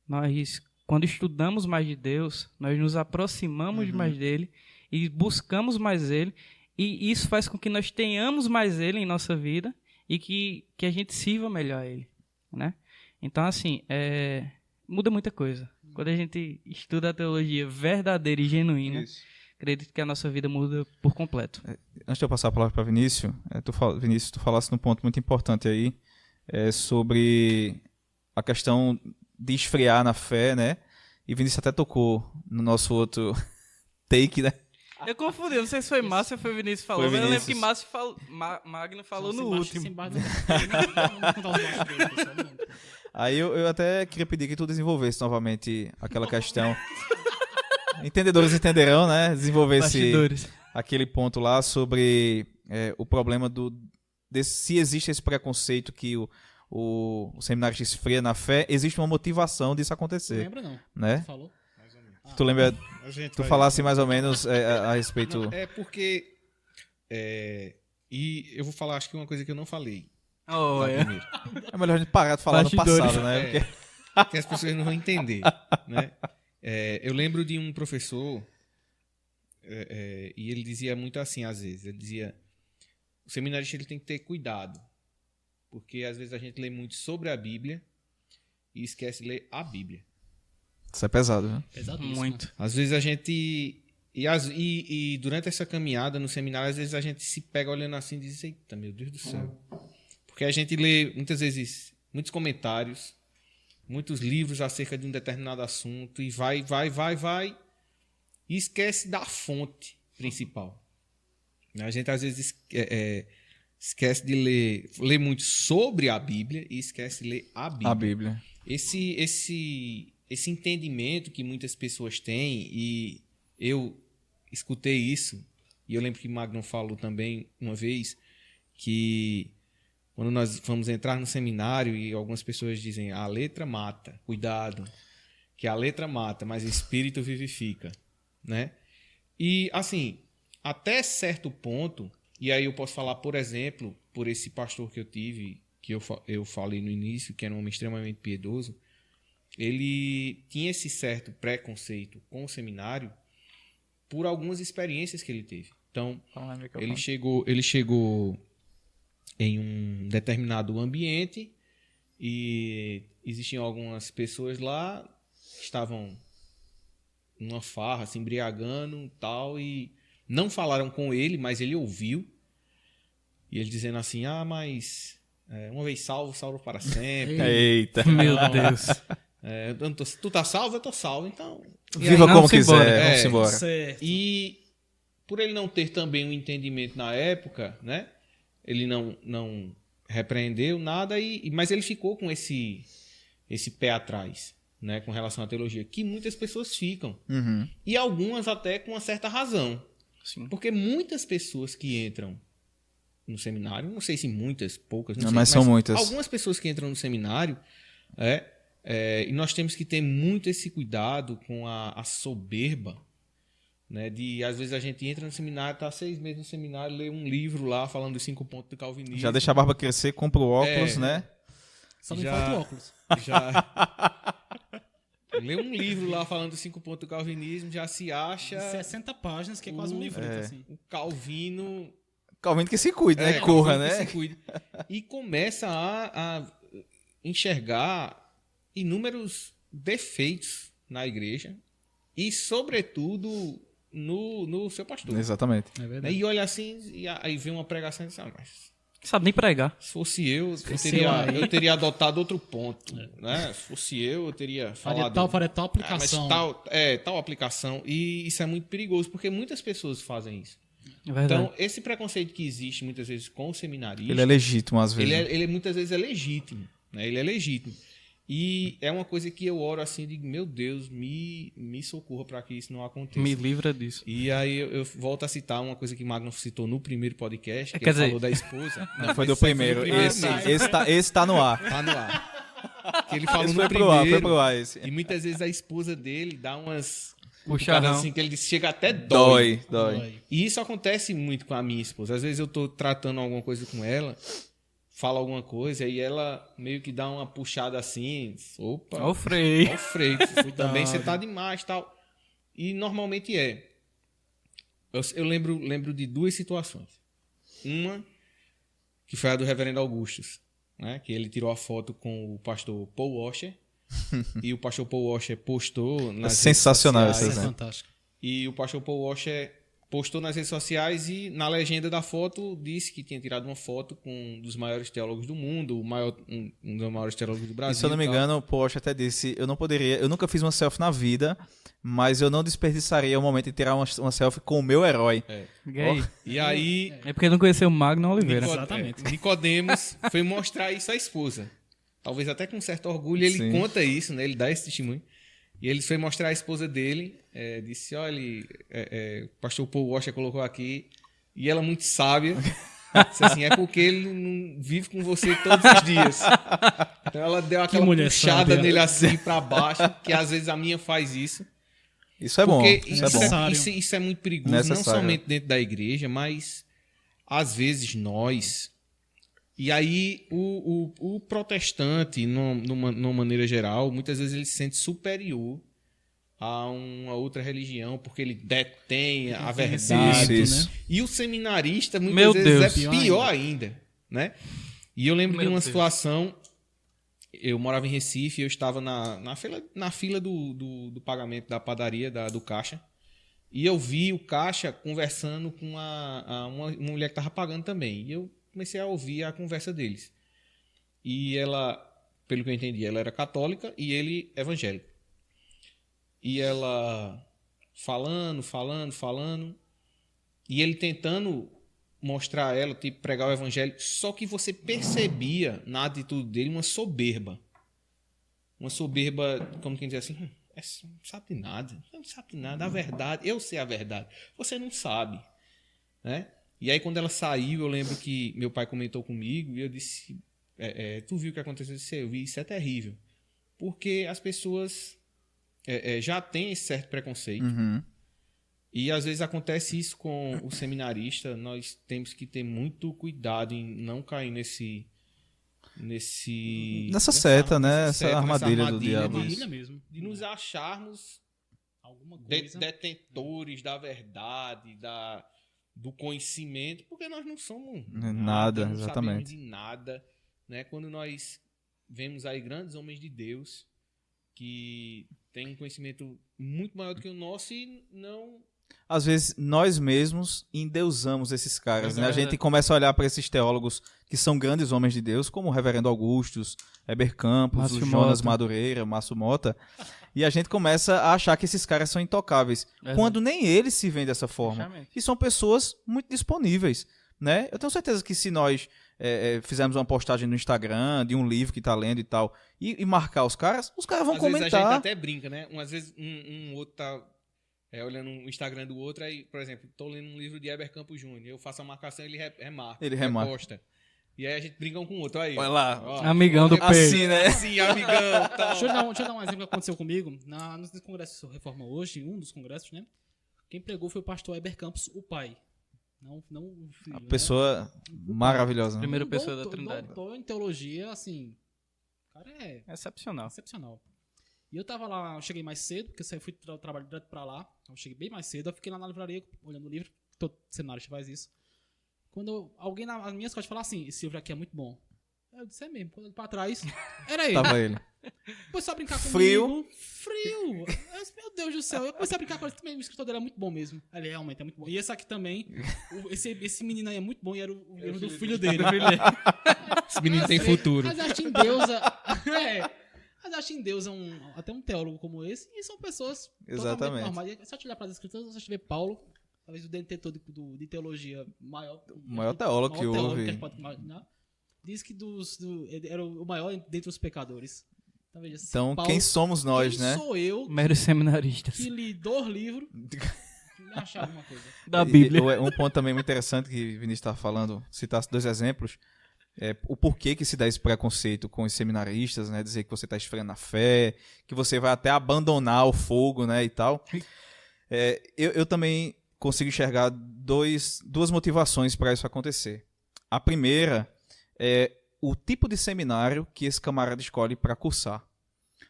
Nós, quando estudamos mais de Deus, nós nos aproximamos mais dele e buscamos mais ele, e isso faz com que nós tenhamos mais ele em nossa vida e que a gente sirva melhor a ele, né? Então, assim, muda muita coisa. Quando a gente estuda a teologia verdadeira e genuína, acredito que a nossa vida muda por completo. Antes de eu passar a palavra para Vinícius, Vinícius, tu falasse num ponto muito importante aí, sobre a questão de esfriar na fé, né? E Vinícius até tocou no nosso outro take, né? Eu confundi, não sei se foi Márcio ou foi Vinícius que falou, Foi mas eu lembro Vinícius. que Márcio Magno falou no último. Sem base, não vou contar os bastidores, pessoal, não. Aí eu até queria pedir que tu desenvolvesse novamente aquela questão. Entendedores entenderão, né? Desenvolvesse Bastidores. aquele ponto lá sobre o problema se existe esse preconceito que o seminarista esfria na fé, existe uma motivação disso Não acontecer, lembra, não. né? Tu falou? Tu lembra, A gente tu vai- falasse mais ou menos a respeito... Não, é porque. E eu vou falar, acho que uma coisa que eu não falei. Oh, lá é. primeiro. É melhor a gente parar de falar no Bastidores. passado, né? É. Porque- Que as pessoas não vão entender. Né? Eu lembro de um professor, e ele dizia muito assim, às vezes. Ele dizia: o seminarista ele tem que ter cuidado, porque às vezes a gente lê muito sobre a Bíblia e esquece de ler a Bíblia. Isso é pesado, né? Pesadíssimo. Muito. Às vezes a gente. E durante essa caminhada no seminário, às vezes a gente se pega olhando assim e diz: eita, meu Deus do céu. Porque a gente lê muitas vezes muitos comentários, muitos livros acerca de um determinado assunto e vai, e esquece da fonte principal. A gente às vezes esquece de ler muito sobre a Bíblia e esquece de ler a Bíblia. A Bíblia. Esse entendimento que muitas pessoas têm, e eu escutei isso, e eu lembro que Magno falou também uma vez, que quando nós vamos entrar no seminário e algumas pessoas dizem: a letra mata, cuidado, que a letra mata, mas o espírito vivifica, né? E assim, até certo ponto, e aí eu posso falar, por exemplo, por esse pastor que eu tive, que eu falei no início, que era um homem extremamente piedoso, ele tinha esse certo preconceito com o seminário por algumas experiências que ele teve. Então, ele chegou em um determinado ambiente e existiam algumas pessoas lá que estavam numa farra, se embriagando e tal, e não falaram com ele, mas ele ouviu. E ele dizendo assim, mas uma vez salvo, salvo para sempre. Eita. Meu Deus. Tu tá salvo? Eu tô salvo, então... Viva aí, como vamos quiser, embora. vamos embora. Certo. E por ele não ter também um entendimento na época, né? Ele não repreendeu nada, mas ele ficou com esse pé atrás, né? Com relação à teologia, que muitas pessoas ficam. Uhum. E algumas até com uma certa razão. Sim. Porque muitas pessoas que entram no seminário, não sei se muitas, poucas, não sei, mas são muitas. Algumas pessoas que entram no seminário, e nós temos que ter muito esse cuidado com a soberba, né? De às vezes a gente entra no seminário, tá 6 meses no seminário, lê um livro lá falando dos 5 pontos do calvinismo. Já deixa a barba crescer, compra o óculos, né? Só me Já- falta o óculos. Lê um livro lá falando dos 5 pontos do calvinismo, já se acha 60 páginas, que é quase um livrito, assim. o Calvino. Calvino que se cuide, né? Calvino Corra, que né? se cuide. E começa a enxergar inúmeros defeitos na igreja e, sobretudo, no seu pastor. Exatamente. É Né? verdade. E olha assim, e aí vem uma pregação e diz, mas Sabe nem pregar. se fosse eu, eu teria adotado outro ponto. Né? Se fosse eu teria falado... Faria tal mas aplicação. tal aplicação. E isso é muito perigoso, porque muitas pessoas fazem isso. É verdade. Então, esse preconceito que existe muitas vezes com o seminarista... Ele é legítimo às vezes. Ele muitas vezes é legítimo, né? Ele é legítimo. E é uma coisa que eu oro assim, digo, meu Deus, me socorra para que isso não aconteça. Me livra disso. E aí eu volto a citar uma coisa que Magno citou no primeiro podcast, que Quer ele dizer- falou da esposa. Não, foi esse do primeiro. Esse tá no ar. Tá no ar. Que ele falou Esse no foi pro ar, primeiro. foi pro ar esse. E muitas vezes a esposa dele dá umas... Puxarrão. assim, que ele disse, chega até dói. Dói. E isso acontece muito com a minha esposa. Às vezes eu tô tratando alguma coisa com ela, fala alguma coisa e ela meio que dá uma puxada assim, opa, Ó o freio. ó o freio, também você tá demais e tal. E normalmente é. Eu lembro de 2 situações. Uma, que foi a do reverendo Augustus, né? Que ele tirou a foto com o pastor Paul Washer. E o pastor Paul Washer postou nas sensacional redes essa sociais. exemplo. Fantástico. E o pastor Paul Washer postou nas redes sociais e na legenda da foto disse que tinha tirado uma foto com um dos maiores teólogos do mundo, um dos maiores teólogos do Brasil. E se eu não me e tal. engano, o Porsche até disse, eu nunca fiz uma selfie na vida, mas eu não desperdiçaria o momento de tirar uma selfie com o meu herói. E aí? E aí, É porque não conheceu o Magno Oliveira. Exatamente. Nicodemos foi mostrar isso à esposa. Talvez até com certo orgulho ele Sim. conta isso, né? Ele dá esse testemunho. E ele foi mostrar à esposa dele, disse, olha, o pastor Paul Washer colocou aqui, e ela muito sábia, disse assim, é porque ele não vive com você todos os dias. Então ela deu aquela mulher puxada sábia. nele assim pra baixo, que às vezes a minha faz isso. Isso é bom. Porque Isso é bom. Necessário. isso é muito perigoso, não Necessário. somente dentro da igreja, mas às vezes nós... E aí o protestante, numa maneira geral, muitas vezes ele se sente superior a uma outra religião, porque ele detém a verdade. Isso. E o seminarista, muitas Meu vezes, Deus. é pior ainda, né? E eu lembro de Meu uma Deus. situação, eu morava em Recife, eu estava na fila do pagamento da padaria, do caixa, e eu vi o caixa conversando com uma mulher que estava pagando também. E eu comecei a ouvir a conversa deles. E ela, pelo que eu entendi, ela era católica e ele evangélico. E ela falando, e ele tentando mostrar a ela, tipo, pregar o evangelho, só que você percebia na atitude dele uma soberba. Uma soberba, como quem diz assim, não sabe de nada, não sabe de nada, a verdade, eu sei a verdade, você não sabe, né? E aí quando ela saiu, eu lembro que meu pai comentou comigo e eu disse, tu viu o que aconteceu? Eu disse, eu vi, isso é terrível. Porque as pessoas já têm esse certo preconceito. Uhum. E às vezes acontece isso com o seminarista. Nós temos que ter muito cuidado em não cair Nessa seta, né? nessa Essa armadilha do de- diabo. Armadilha mesmo. De nos acharmos Alguma coisa. detentores da verdade, do conhecimento, porque nós não somos Nada, não exatamente. sabemos de nada, né? Quando nós vemos aí grandes homens de Deus que têm um conhecimento muito maior do que o nosso e não... Às vezes nós mesmos endeusamos esses caras, né? A Verdade. gente começa a olhar para esses teólogos que são grandes homens de Deus, como o Reverendo Augustus, Heber Campos, Márcio o Jonas Mota. Madureira, Márcio Mota, e a gente começa a achar que esses caras são intocáveis, Verdade. quando nem eles se veem dessa forma. Justamente. E são pessoas muito disponíveis, né? Eu tenho certeza que se nós fizermos uma postagem no Instagram de um livro que tá lendo e tal, e marcar os caras vão Às vezes a gente comentar. até brinca, né? Às vezes um outro tá olhando o Instagram do outro, aí, por exemplo, tô lendo um livro de Heber Campos Júnior, eu faço a marcação, ele remarca. Ele remarca. reposta. E aí a gente brinca um com o outro. Aí, Olha lá. ó, Amigão do é Pedro. Assim, né? Assim, amigão. Tal. Deixa eu dar um exemplo que aconteceu comigo. No congresso Reforma hoje, um dos congressos, né? Quem pregou foi o pastor Heber Campos, o pai. Não o filho. A pessoa maravilhosa. Né? Primeira Um pessoa da Trindade. Doutor em teologia, assim. O cara é Excepcional. excepcional. E eu tava lá, eu cheguei mais cedo, porque eu fui trabalhar direto pra lá. Eu cheguei bem mais cedo, eu fiquei lá na livraria olhando o livro. Todo cenário faz isso. Quando alguém nas minhas costas falou assim, esse livro aqui é muito bom. Eu disse, é mesmo. Quando eu olhei pra trás, era ele. Tava ele. Começou a brincar comigo. Frio. Frio. Eu disse, meu Deus do céu. Eu comecei a brincar com ele também. O escritor dele é muito bom mesmo. Ele realmente é muito bom. E esse aqui também. Esse menino aí é muito bom e era o livro do filho dele. Esse menino tem futuro. Mas acho em Deus. Mas acho em Deus até um teólogo como esse. E são pessoas Exatamente. totalmente normais. Se eu te olhar para as escrituras, se você ver Paulo, talvez o detentor de teologia maior. O maior teólogo que houve. a gente pode imaginar. Diz que ele era o maior dentre os pecadores. Então, veja, se Então, Paulo, quem somos nós, quem né? sou eu Meros seminaristas. que li 2 livros e achar alguma coisa? Da Bíblia. Um ponto também muito interessante que o Vinícius estava falando, citasse 2 exemplos, o porquê que se dá esse preconceito com os seminaristas, né? Dizer que você está esfriando a fé, que você vai até abandonar o fogo, né? E tal. Eu também consigo enxergar duas motivações para isso acontecer. A primeira é o tipo de seminário que esse camarada escolhe para cursar.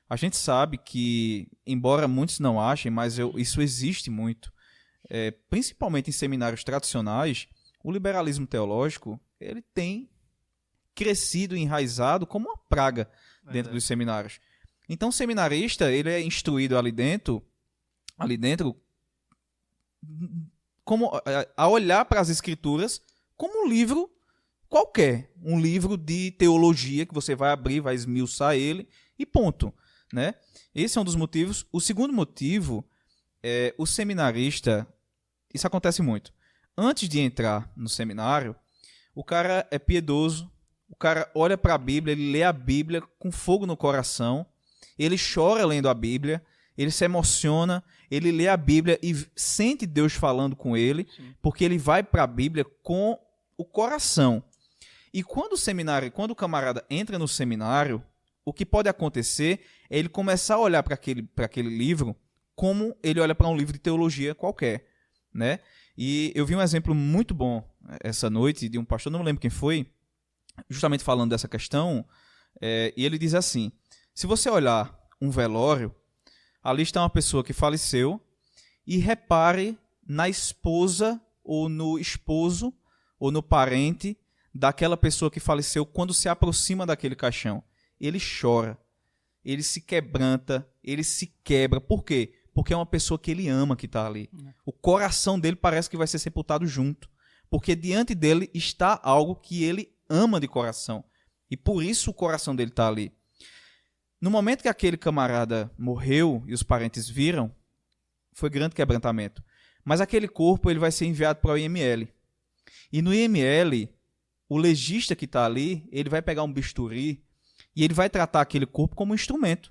A gente sabe que, embora muitos não achem, mas isso existe muito. Principalmente em seminários tradicionais, o liberalismo teológico ele tem crescido e enraizado como uma praga dentro dos seminários. Então, o seminarista ele é instruído ali dentro como, a olhar para as escrituras como um livro qualquer. Um livro de teologia que você vai abrir, vai esmiuçar ele e ponto. Né? Esse é um dos motivos. O segundo motivo é o seminarista. Isso acontece muito. Antes de entrar no seminário, o cara é piedoso, o cara olha para a Bíblia, ele lê a Bíblia com fogo no coração, ele chora lendo a Bíblia, ele se emociona, ele lê a Bíblia e sente Deus falando com ele, porque ele vai para a Bíblia com o coração. E quando o camarada entra no seminário, o que pode acontecer é ele começar a olhar para aquele livro como ele olha para um livro de teologia qualquer, né? E eu vi um exemplo muito bom essa noite de um pastor, não me lembro quem foi, justamente falando dessa questão, e ele diz assim, se você olhar um velório, ali está uma pessoa que faleceu e repare na esposa ou no esposo ou no parente daquela pessoa que faleceu quando se aproxima daquele caixão. Ele chora, ele se quebranta, ele se quebra. Por quê? Porque é uma pessoa que ele ama que está ali. O coração dele parece que vai ser sepultado junto. Porque diante dele está algo que ele ama de coração. E por isso o coração dele está ali. No momento que aquele camarada morreu e os parentes viram, foi grande quebrantamento. Mas aquele corpo ele vai ser enviado para o IML. E no IML, o legista que está ali, ele vai pegar um bisturi e ele vai tratar aquele corpo como um instrumento.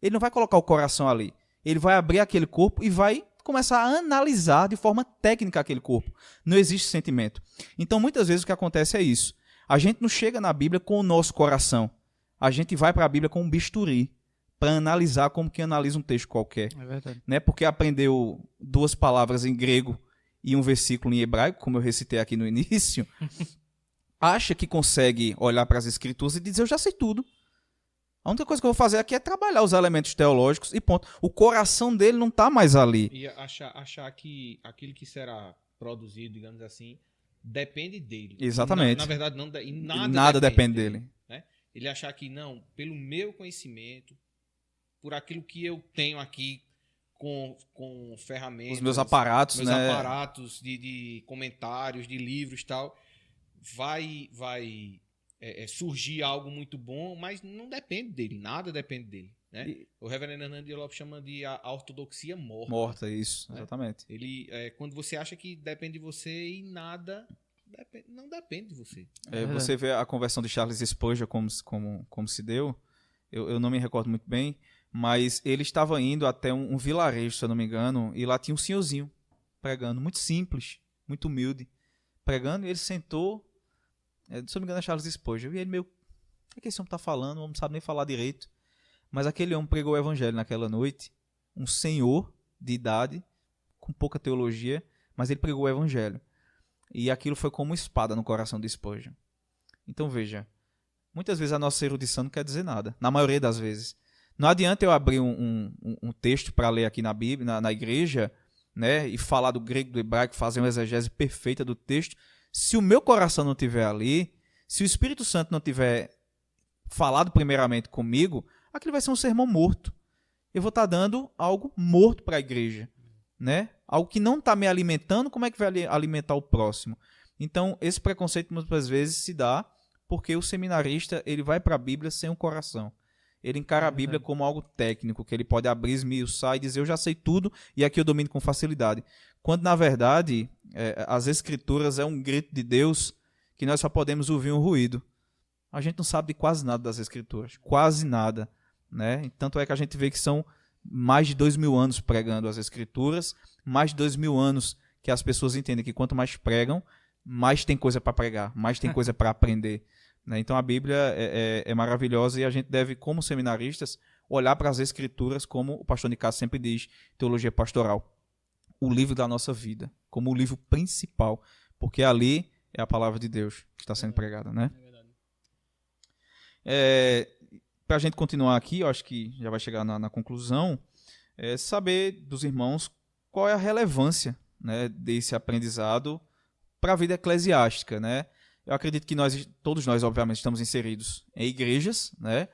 Ele não vai colocar o coração ali. Ele vai abrir aquele corpo e vai começar a analisar de forma técnica aquele corpo. Não existe sentimento. Então, muitas vezes o que acontece é isso. A gente não chega na Bíblia com o nosso coração. A gente vai para a Bíblia com um bisturi para analisar como que analisa um texto qualquer. É verdade. Né? Porque aprendeu 2 palavras em grego e um versículo em hebraico, como eu recitei aqui no início, acha que consegue olhar para as escrituras e dizer, eu já sei tudo. A única coisa que eu vou fazer aqui é trabalhar os elementos teológicos e ponto. O coração dele não está mais ali. E achar que aquele que será produzido, digamos assim, depende dele. Exatamente. Na verdade, e nada depende dele. Né? Ele achar que não, pelo meu conhecimento, por aquilo que eu tenho aqui com ferramentas, os meus aparatos, meus né? aparatos de comentários, de livros e tal, vai surgir algo muito bom, mas não depende dele, nada depende dele. Né? O reverendo Hernando Lopes chama de a ortodoxia morta. Morta, isso, né? Exatamente. Ele, quando você acha que depende de você e nada não depende de você. Você vê a conversão de Charles Spurgeon como se deu, eu não me recordo muito bem, mas ele estava indo até um vilarejo, se eu não me engano, e lá tinha um senhorzinho pregando, muito simples, muito humilde, pregando, e ele sentou, se eu não me engano é Charles Spurgeon, e ele meio, o que esse homem está falando? Não sabe nem falar direito. Mas aquele homem pregou o evangelho naquela noite, um senhor de idade, com pouca teologia, mas ele pregou o evangelho. E aquilo foi como uma espada no coração de Spurgeon. Então veja, muitas vezes a nossa erudição não quer dizer nada, na maioria das vezes. Não adianta eu abrir um texto para ler aqui na Bíblia, na igreja, né, e falar do grego, do hebraico, fazer uma exegese perfeita do texto, se o meu coração não estiver ali, se o Espírito Santo não tiver falado primeiramente comigo, aquilo vai ser um sermão morto. Eu vou estar dando algo morto para a igreja, né? Algo que não está me alimentando, como é que vai alimentar o próximo? Então, esse preconceito muitas vezes se dá porque o seminarista ele vai para a Bíblia sem um coração. Ele encara a Bíblia como algo técnico, que ele pode abrir, esmiuçar e dizer, eu já sei tudo e aqui eu domino com facilidade. Quando, na verdade, as Escrituras é um grito de Deus que nós só podemos ouvir um ruído. A gente não sabe de quase nada das Escrituras, quase nada. Né? Tanto é que a gente vê que são mais de 2000 anos pregando as Escrituras, mais de 2000 anos que as pessoas entendem que quanto mais pregam, mais tem coisa para pregar, mais tem coisa para aprender. Né? Então a Bíblia é maravilhosa e a gente deve, como seminaristas, olhar para as Escrituras como o pastor Nicasso sempre diz, teologia pastoral, o livro da nossa vida, como o livro principal, porque ali é a palavra de Deus que está sendo pregada. Né? Para a gente continuar aqui, eu acho que já vai chegar na conclusão, saber dos irmãos qual é a relevância, né, desse aprendizado para a vida eclesiástica. Né? Eu acredito que todos nós, obviamente, estamos inseridos em igrejas, né?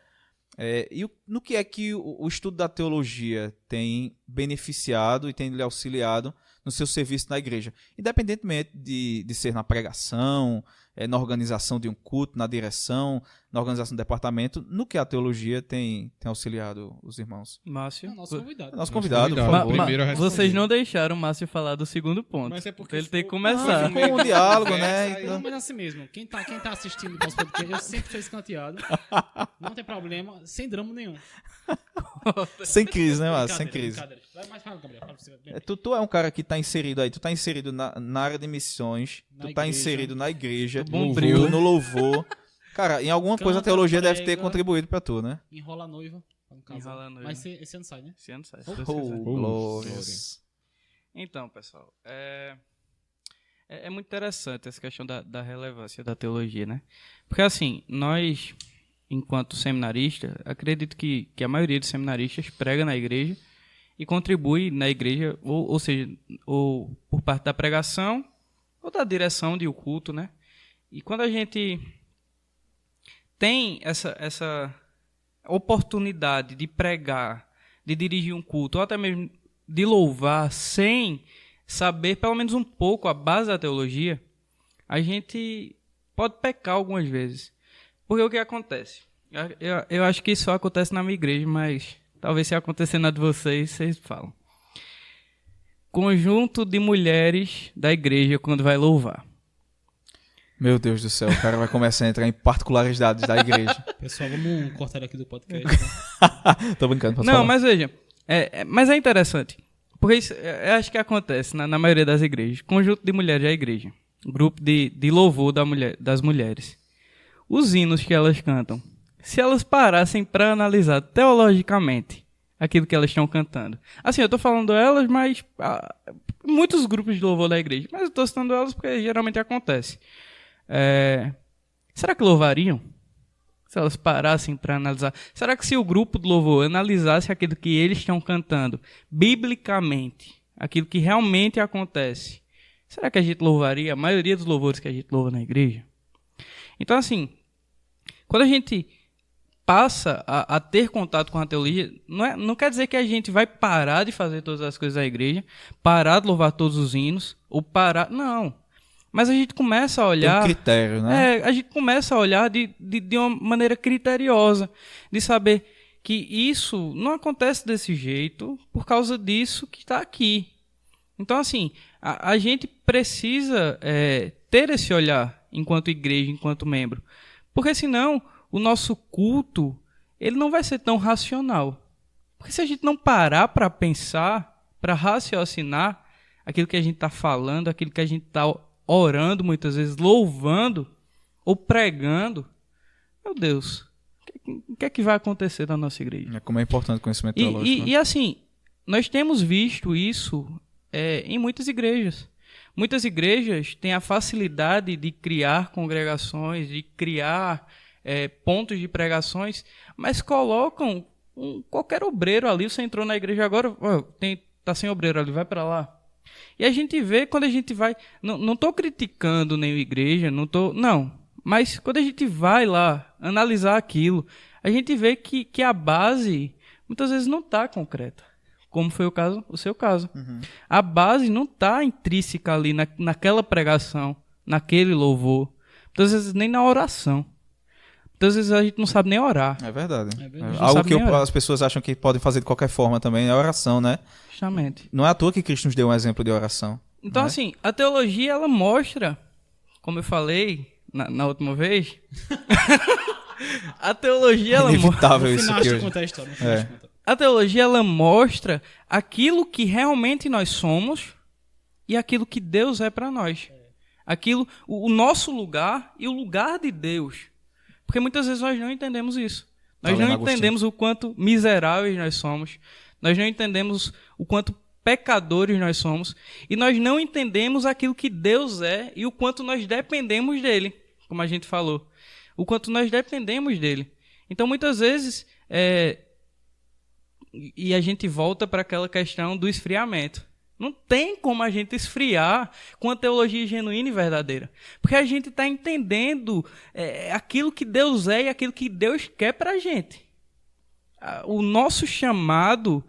E no que é que o estudo da teologia tem beneficiado e tem lhe auxiliado no seu serviço na igreja, independentemente de ser na pregação, na organização de um culto, na direção, na organização do departamento, no que a teologia tem auxiliado os irmãos. Márcio. Nosso convidado. Nosso convidado, por favor. Vocês não deixaram o Márcio falar do segundo ponto. Mas é porque ele tem que começar. Ficou um diálogo, né? Não, mas assim mesmo. Quem tá assistindo o nosso podcast, eu sempre sou escanteado. Não tem problema, sem drama nenhum. Sem crise, né, Márcio? Sem crise. Vai mais, fala, Gabriel. Fala pra você. Tu é um cara que tá inserido aí, tu tá inserido na área de missões, tu tá inserido na igreja, no louvor. Cara, em alguma coisa a teologia deve ter contribuído pra tu, né? Enrola a noiva. Enrola a noiva. Mas esse ano sai, né? Esse ano sai. Glórias. Então, pessoal, é muito interessante essa questão da relevância da teologia, né? Porque assim, nós, enquanto seminaristas, acredito que a maioria dos seminaristas prega na igreja e contribui na igreja, ou seja, ou por parte da pregação ou da direção de o culto, né? E quando a gente tem essa oportunidade de pregar, de dirigir um culto, ou até mesmo de louvar, sem saber pelo menos um pouco a base da teologia, a gente pode pecar algumas vezes. Porque o que acontece? Eu acho que isso só acontece na minha igreja, mas talvez se acontecer na de vocês falam. Conjunto de mulheres da igreja quando vai louvar. Meu Deus do céu, o cara vai começar a entrar em particularidades da igreja. Pessoal, vamos cortar aqui do podcast. Tô brincando, posso Não, falar? mas veja, mas é interessante. Porque isso, eu acho que acontece na maioria das igrejas. Conjunto de mulheres da igreja. Grupo de louvor das mulheres. Os hinos que elas cantam. Se elas parassem para analisar teologicamente aquilo que elas estão cantando. Assim, eu estou falando elas, mas muitos grupos de louvor da igreja. Mas eu estou citando elas porque geralmente acontece. Será que louvariam? Se elas parassem para analisar. Será que se o grupo de louvor analisasse aquilo que eles estão cantando, biblicamente, aquilo que realmente acontece, será que a gente louvaria a maioria dos louvores que a gente louva na igreja? Então, assim, quando a gente passa a ter contato com a teologia, não quer dizer que a gente vai parar de fazer todas as coisas da igreja, parar de louvar todos os hinos, ou parar... Não. Mas a gente começa a olhar... Tem um critério, né? A gente começa a olhar de uma maneira criteriosa, de saber que isso não acontece desse jeito por causa disso que está aqui. Então, assim, a gente precisa ter esse olhar enquanto igreja, enquanto membro. Porque senão o nosso culto ele não vai ser tão racional. Porque se a gente não parar para pensar, para raciocinar aquilo que a gente está falando, aquilo que a gente está orando muitas vezes, louvando ou pregando, meu Deus, o que é que vai acontecer na nossa igreja? Como é importante o conhecimento teológico. E assim, nós temos visto isso em muitas igrejas. Muitas igrejas têm a facilidade de criar congregações, de criar pontos de pregações, mas colocam qualquer obreiro ali. Você entrou na igreja agora, tá sem obreiro ali, vai para lá. E a gente vê quando a gente vai... Não estou criticando nenhuma igreja, não. Mas quando a gente vai lá analisar aquilo, a gente vê que a base muitas vezes não está concreta. Como foi o seu caso. Uhum. A base não está intrínseca ali naquela pregação, naquele louvor. Muitas vezes nem na oração. Muitas vezes a gente não sabe nem orar. É verdade. Algo que as pessoas acham que podem fazer de qualquer forma também é a oração, né? Justamente. Não é à toa que Cristo nos deu um exemplo de oração. Então, né? assim, a teologia, ela mostra, como eu falei na última vez, a teologia, ela inevitável isso aqui hoje. A teologia, ela mostra aquilo que realmente nós somos e aquilo que Deus é para nós. Aquilo, o nosso lugar e o lugar de Deus. Porque muitas vezes nós não entendemos isso. Nós não entendemos o quanto miseráveis nós somos. Nós não entendemos o quanto pecadores nós somos. E nós não entendemos aquilo que Deus é e o quanto nós dependemos dele. Como a gente falou. O quanto nós dependemos dele. Então, muitas vezes... E a gente volta para aquela questão do esfriamento. Não tem como a gente esfriar com a teologia genuína e verdadeira. Porque a gente está entendendo aquilo que Deus é e aquilo que Deus quer para a gente. O nosso chamado,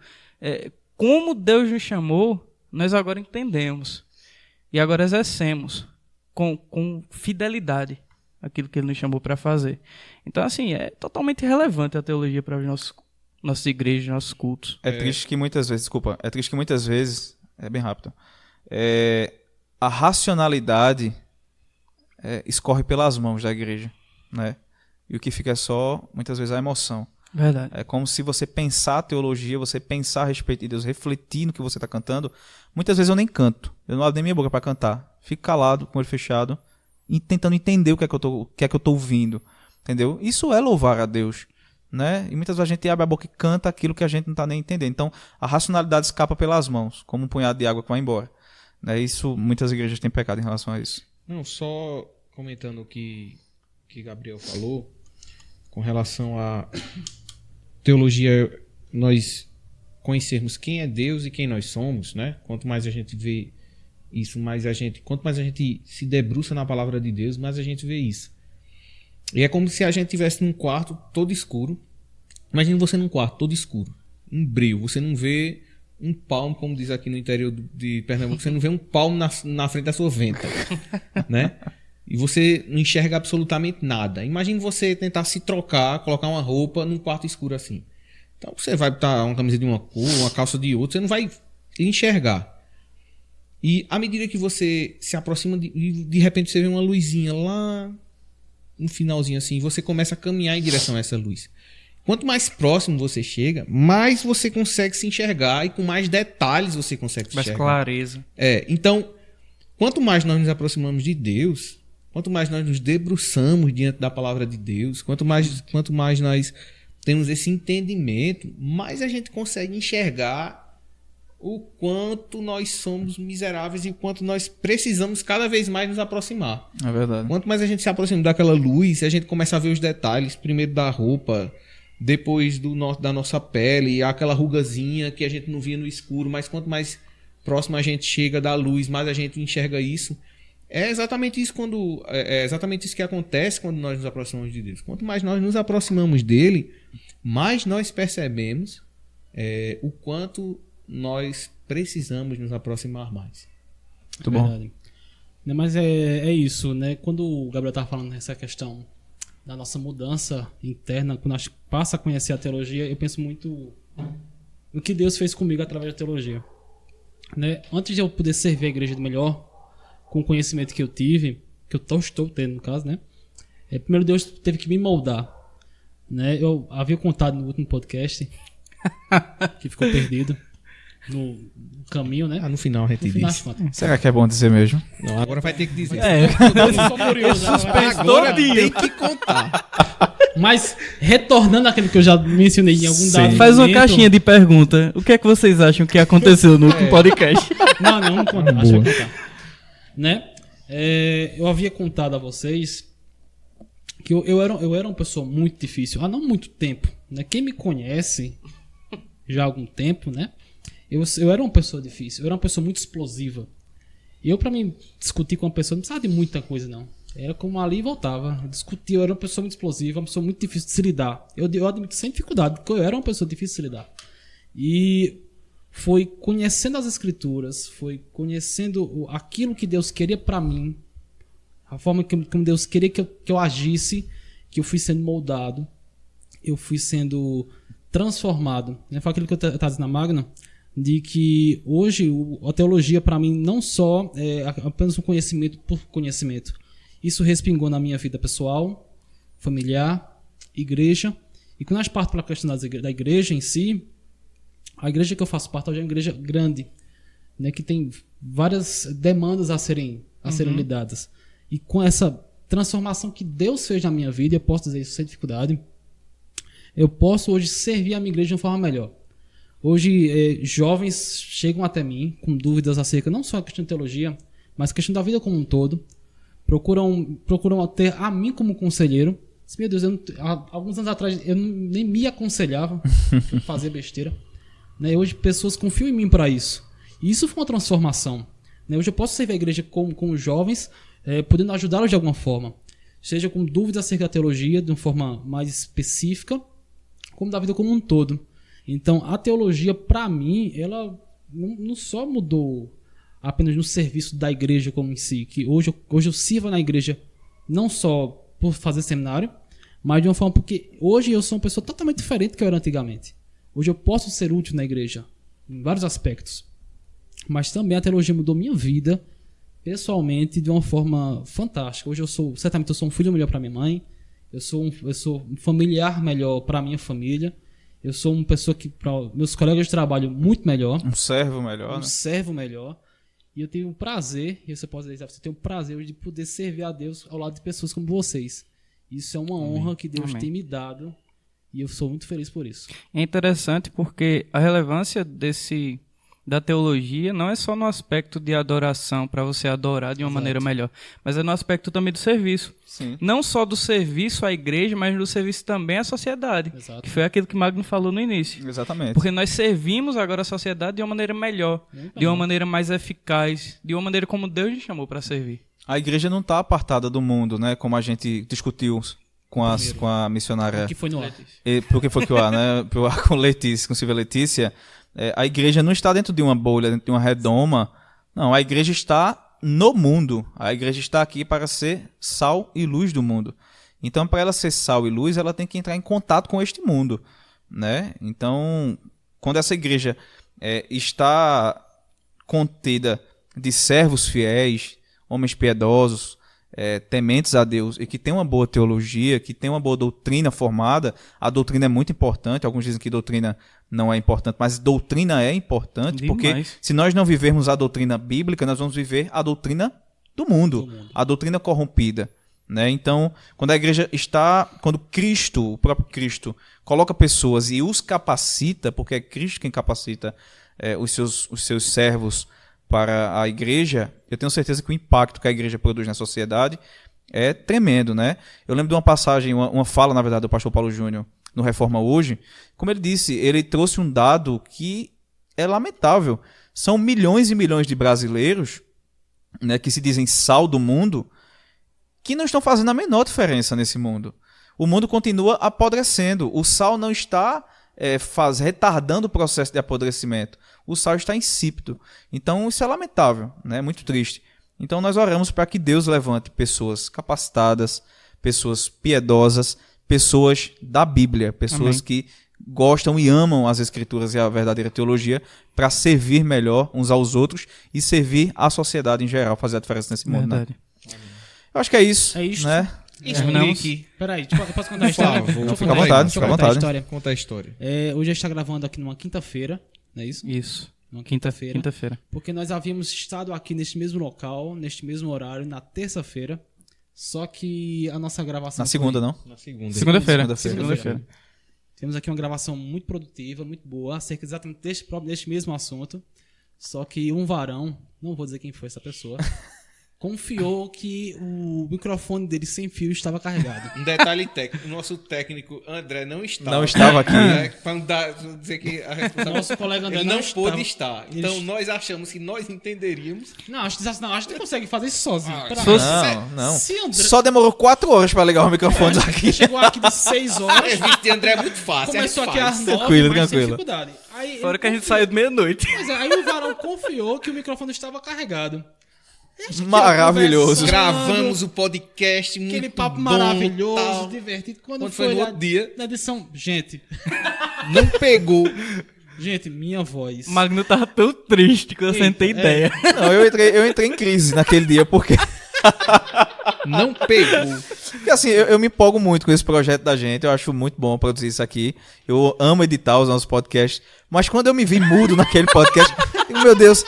como Deus nos chamou, nós agora entendemos. E agora exercemos com fidelidade aquilo que Ele nos chamou para fazer. Então, assim, é totalmente relevante a teologia para os nossas igrejas, nossos cultos. É triste que muitas vezes, é bem rápido, a racionalidade escorre pelas mãos da igreja, né? E o que fica é só, muitas vezes, a emoção. Verdade. É como se você pensar a teologia, você pensar a respeito de Deus, refletir no que você está cantando. Muitas vezes eu nem canto, eu não abro nem minha boca para cantar. Fico calado, com o olho fechado, e tentando entender o que é que eu tô ouvindo, entendeu? Isso é louvar a Deus. Né? E muitas vezes a gente abre a boca e canta aquilo que a gente não está nem entendendo. Então, a racionalidade escapa pelas mãos, como um punhado de água que vai embora. Né? Isso, muitas igrejas têm pecado em relação a isso. Não, só comentando o que Gabriel falou, com relação à teologia, nós conhecermos quem é Deus e quem nós somos, né? Quanto mais a gente vê isso, quanto mais a gente se debruça na palavra de Deus, mais a gente vê isso. E é como se a gente estivesse num quarto todo escuro. Imagina você num quarto todo escuro, um breu. Você não vê um palmo, como diz aqui no interior de Pernambuco, você não vê um palmo na frente da sua venta, né? E você não enxerga absolutamente nada. Imagina você tentar se trocar, colocar uma roupa num quarto escuro assim. Então você vai botar uma camisa de uma cor, uma calça de outra, você não vai enxergar. E à medida que você se aproxima, de repente você vê uma luzinha lá no finalzinho assim, você começa a caminhar em direção a essa luz. Quanto mais próximo você chega, mais você consegue se enxergar e com mais detalhes você consegue se enxergar. Mais clareza. Então, quanto mais nós nos aproximamos de Deus, quanto mais nós nos debruçamos diante da palavra de Deus, quanto mais nós temos esse entendimento, mais a gente consegue enxergar o quanto nós somos miseráveis e o quanto nós precisamos cada vez mais nos aproximar. É verdade. Quanto mais a gente se aproxima daquela luz, a gente começa a ver os detalhes, primeiro da roupa, depois da nossa pele, aquela rugazinha que a gente não via no escuro, mas quanto mais próximo a gente chega da luz, mais a gente enxerga isso. É exatamente isso que acontece quando nós nos aproximamos de Deus. Quanto mais nós nos aproximamos dele, mais nós percebemos o quanto nós precisamos nos aproximar mais. Muito bom. Verdade. Né, mas é isso, né? Quando o Gabriel estava falando nessa questão da nossa mudança interna, quando a gente passa a conhecer a teologia, eu penso muito no que Deus fez comigo através da teologia. Né? Antes de eu poder servir a igreja melhor, com o conhecimento que eu tive, que eu estou tendo no caso, né? Primeiro Deus teve que me moldar. Né? Eu havia contado no último podcast que ficou perdido no caminho, né? No final a gente diz. Será que é bom dizer mesmo? Não, agora vai ter que dizer. Agora tem que contar. Mas, retornando àquilo que eu já mencionei em algum dado Faz uma momento- caixinha de pergunta. O que é que vocês acham que aconteceu no último podcast? Não conta. Acho que vai contar. Né? Eu havia contado a vocês que eu era uma pessoa muito difícil. Há não muito tempo. Né? Quem me conhece já há algum tempo, né? Eu era uma pessoa difícil. Eu era uma pessoa muito explosiva. E pra mim discutir com uma pessoa não precisava de muita coisa, não. Era como ali e voltava. Eu discutia, eu era uma pessoa muito explosiva, uma pessoa muito difícil de se lidar. Eu admito sem dificuldade, porque eu era uma pessoa difícil de se lidar. E foi conhecendo as escrituras, foi conhecendo aquilo que Deus queria pra mim, a forma como Deus queria que eu agisse, que eu fui sendo moldado, eu fui sendo transformado. Foi aquilo que eu estava dizendo na Magna, de que hoje a teologia para mim não só é apenas um conhecimento por conhecimento. Isso respingou na minha vida pessoal, familiar, igreja. E quando a gente parte para a questão da igreja em si, a igreja que eu faço parte hoje é uma igreja grande, né, que tem várias demandas a serem lidadas. E com essa transformação que Deus fez na minha vida, eu posso dizer isso sem dificuldade, eu posso hoje servir a minha igreja de uma forma melhor. Hoje, jovens chegam até mim com dúvidas acerca não só da questão de teologia, mas a questão da vida como um todo. Procuram ter a mim como conselheiro. Meu Deus, há alguns anos atrás eu nem me aconselhava a fazer besteira. Né? Hoje, pessoas confiam em mim para isso. E isso foi uma transformação. Né? Hoje eu posso servir a igreja com os jovens, podendo ajudá-los de alguma forma. Seja com dúvidas acerca da teologia, de uma forma mais específica, como da vida como um todo. Então, a teologia, para mim, ela não só mudou apenas no serviço da igreja como em si, que hoje eu sirvo na igreja não só por fazer seminário, mas de uma forma porque hoje eu sou uma pessoa totalmente diferente do que eu era antigamente. Hoje eu posso ser útil na igreja, em vários aspectos. Mas também a teologia mudou minha vida, pessoalmente, de uma forma fantástica. Hoje certamente eu sou um filho melhor para minha mãe, eu sou um familiar melhor para minha família. Eu sou uma pessoa que, para meus colegas de trabalho, muito melhor. Um servo melhor, né? Servo melhor. E eu tenho o prazer, e você pode dizer, você tem o prazer de poder servir a Deus ao lado de pessoas como vocês. Isso é uma honra que Deus tem me dado. E eu sou muito feliz por isso. É interessante porque a relevância da teologia não é só no aspecto de adoração, para você adorar de uma maneira melhor, mas é no aspecto também do serviço. Sim. Não só do serviço à igreja, mas do serviço também à sociedade. Exato. Que foi aquilo que Magno falou no início. Exatamente. Porque nós servimos agora a sociedade de uma maneira melhor, de uma maneira mais eficaz, de uma maneira como Deus nos chamou para servir. A igreja não está apartada do mundo, né? Como a gente discutiu com a missionária. Que foi no ar. Porque foi que o ar, né? Pro ar com Letícia, com Silvia Letícia. A igreja não está dentro de uma bolha, dentro de uma redoma. Não, a igreja está no mundo. A igreja está aqui para ser sal e luz do mundo. Então, para ela ser sal e luz, ela tem que entrar em contato com este mundo, né? Então, quando essa igreja está contida de servos fiéis, homens piedosos, tementes a Deus e que tem uma boa teologia, que tem uma boa doutrina formada, a doutrina é muito importante. Alguns dizem que doutrina não é importante, mas doutrina é importante. Demais. Porque se nós não vivermos a doutrina bíblica, nós vamos viver a doutrina do mundo. A doutrina corrompida, né? Então, quando Cristo, o próprio Cristo, coloca pessoas e os capacita, porque é Cristo quem capacita os seus servos para a igreja, eu tenho certeza que o impacto que a igreja produz na sociedade é tremendo, né? Eu lembro de uma passagem, uma fala, na verdade, do pastor Paulo Júnior, no Reforma Hoje. Como ele disse, ele trouxe um dado que é lamentável. São milhões e milhões de brasileiros, né, que se dizem sal do mundo, que não estão fazendo a menor diferença nesse mundo. O mundo continua apodrecendo. O sal não está retardando o processo de apodrecimento. O sal está insípido. Então isso é lamentável, né? Muito triste. Então nós oramos para que Deus levante pessoas capacitadas, pessoas piedosas, pessoas da Bíblia, pessoas que gostam e amam as Escrituras e a verdadeira teologia para servir melhor uns aos outros e servir a sociedade em geral, fazer a diferença nesse mundo. Né? Eu acho que é isso. É isso. Né? Explique. Peraí, eu posso contar a história? Por favor. Deixa eu Fica à contar vontade, deixa eu fica à contar a vontade. história. Conta a história. Hoje a gente está gravando aqui numa quinta-feira, não é isso? Isso. Numa quinta-feira. Quinta-feira. Porque nós havíamos estado aqui neste mesmo local, neste mesmo horário, na terça-feira. Só que a nossa gravação... Na segunda, não? Na segunda. Segunda-feira. Temos aqui uma gravação muito produtiva, muito boa, acerca exatamente deste mesmo assunto. Só que um varão, não vou dizer quem foi essa pessoa, confiou que o microfone dele sem fio estava carregado. Um detalhe técnico. O nosso técnico André não estava. Não estava aqui. Para dizer que a responsabilidade... Nosso colega André Ele não não pôde estava. estar. Então nós achamos que nós entenderíamos. Não, acho que não consegue fazer isso sozinho. Pera se fosse- aí. Não. Se André Só demorou 4 horas para ligar o microfone aqui. chegou aqui de 6 A horas, revista de André é muito fácil. começou a gente aqui às faz. 9, Tranquilo, mas sem tranquilo. dificuldade. Aí, Fora ele que a gente confiou. saiu de meia-noite. Pois é, aí o varão confiou que o microfone estava carregado. E a gente Maravilhoso. conversando, Gravamos o podcast muito aquele papo bom, maravilhoso, tal. divertido. Quando Quando foi no olhar outro dia, na edição, gente, não pegou. minha voz. O Magno tava tão triste que eu Eita, sentei ideia. Não, eu entrei em crise naquele dia, porque Não pegou. Porque, assim, eu me empolgo muito com esse projeto da gente, eu acho muito bom produzir isso aqui. Eu amo editar os nossos podcasts, mas quando eu me vi mudo naquele podcast, digo, meu Deus,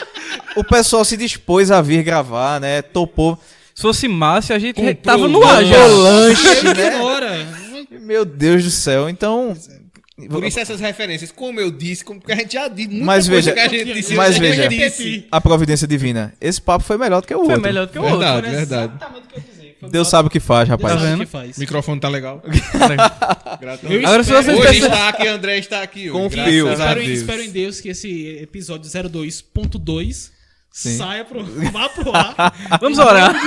o pessoal se dispôs a vir gravar, né? Topou. Se fosse Márcio, a gente Comprou tava no ar lanche. já. Lanche, Ele né? ignora. Meu Deus do céu. Então, Por isso essas referências, como eu disse, como que a gente já disse, muita Mas coisa veja- que a gente disse. mas eu veja- disse. a providência divina. Esse papo foi melhor do que o Foi outro. melhor do que o outro. Verdade, verdade. Exatamente o que eu ia dizer. Foi Deus bom. sabe o que faz, Deus rapaz. sabe o vendo? que faz. O microfone tá legal. Gratão. Eu Agora, se espero- vocês Hoje pensam- está aqui, André está aqui. Hoje, Confio. graças a Espero, Deus. espero em Deus que esse episódio 02.2 Sim. saia vá pro ar. Vamos orar. Em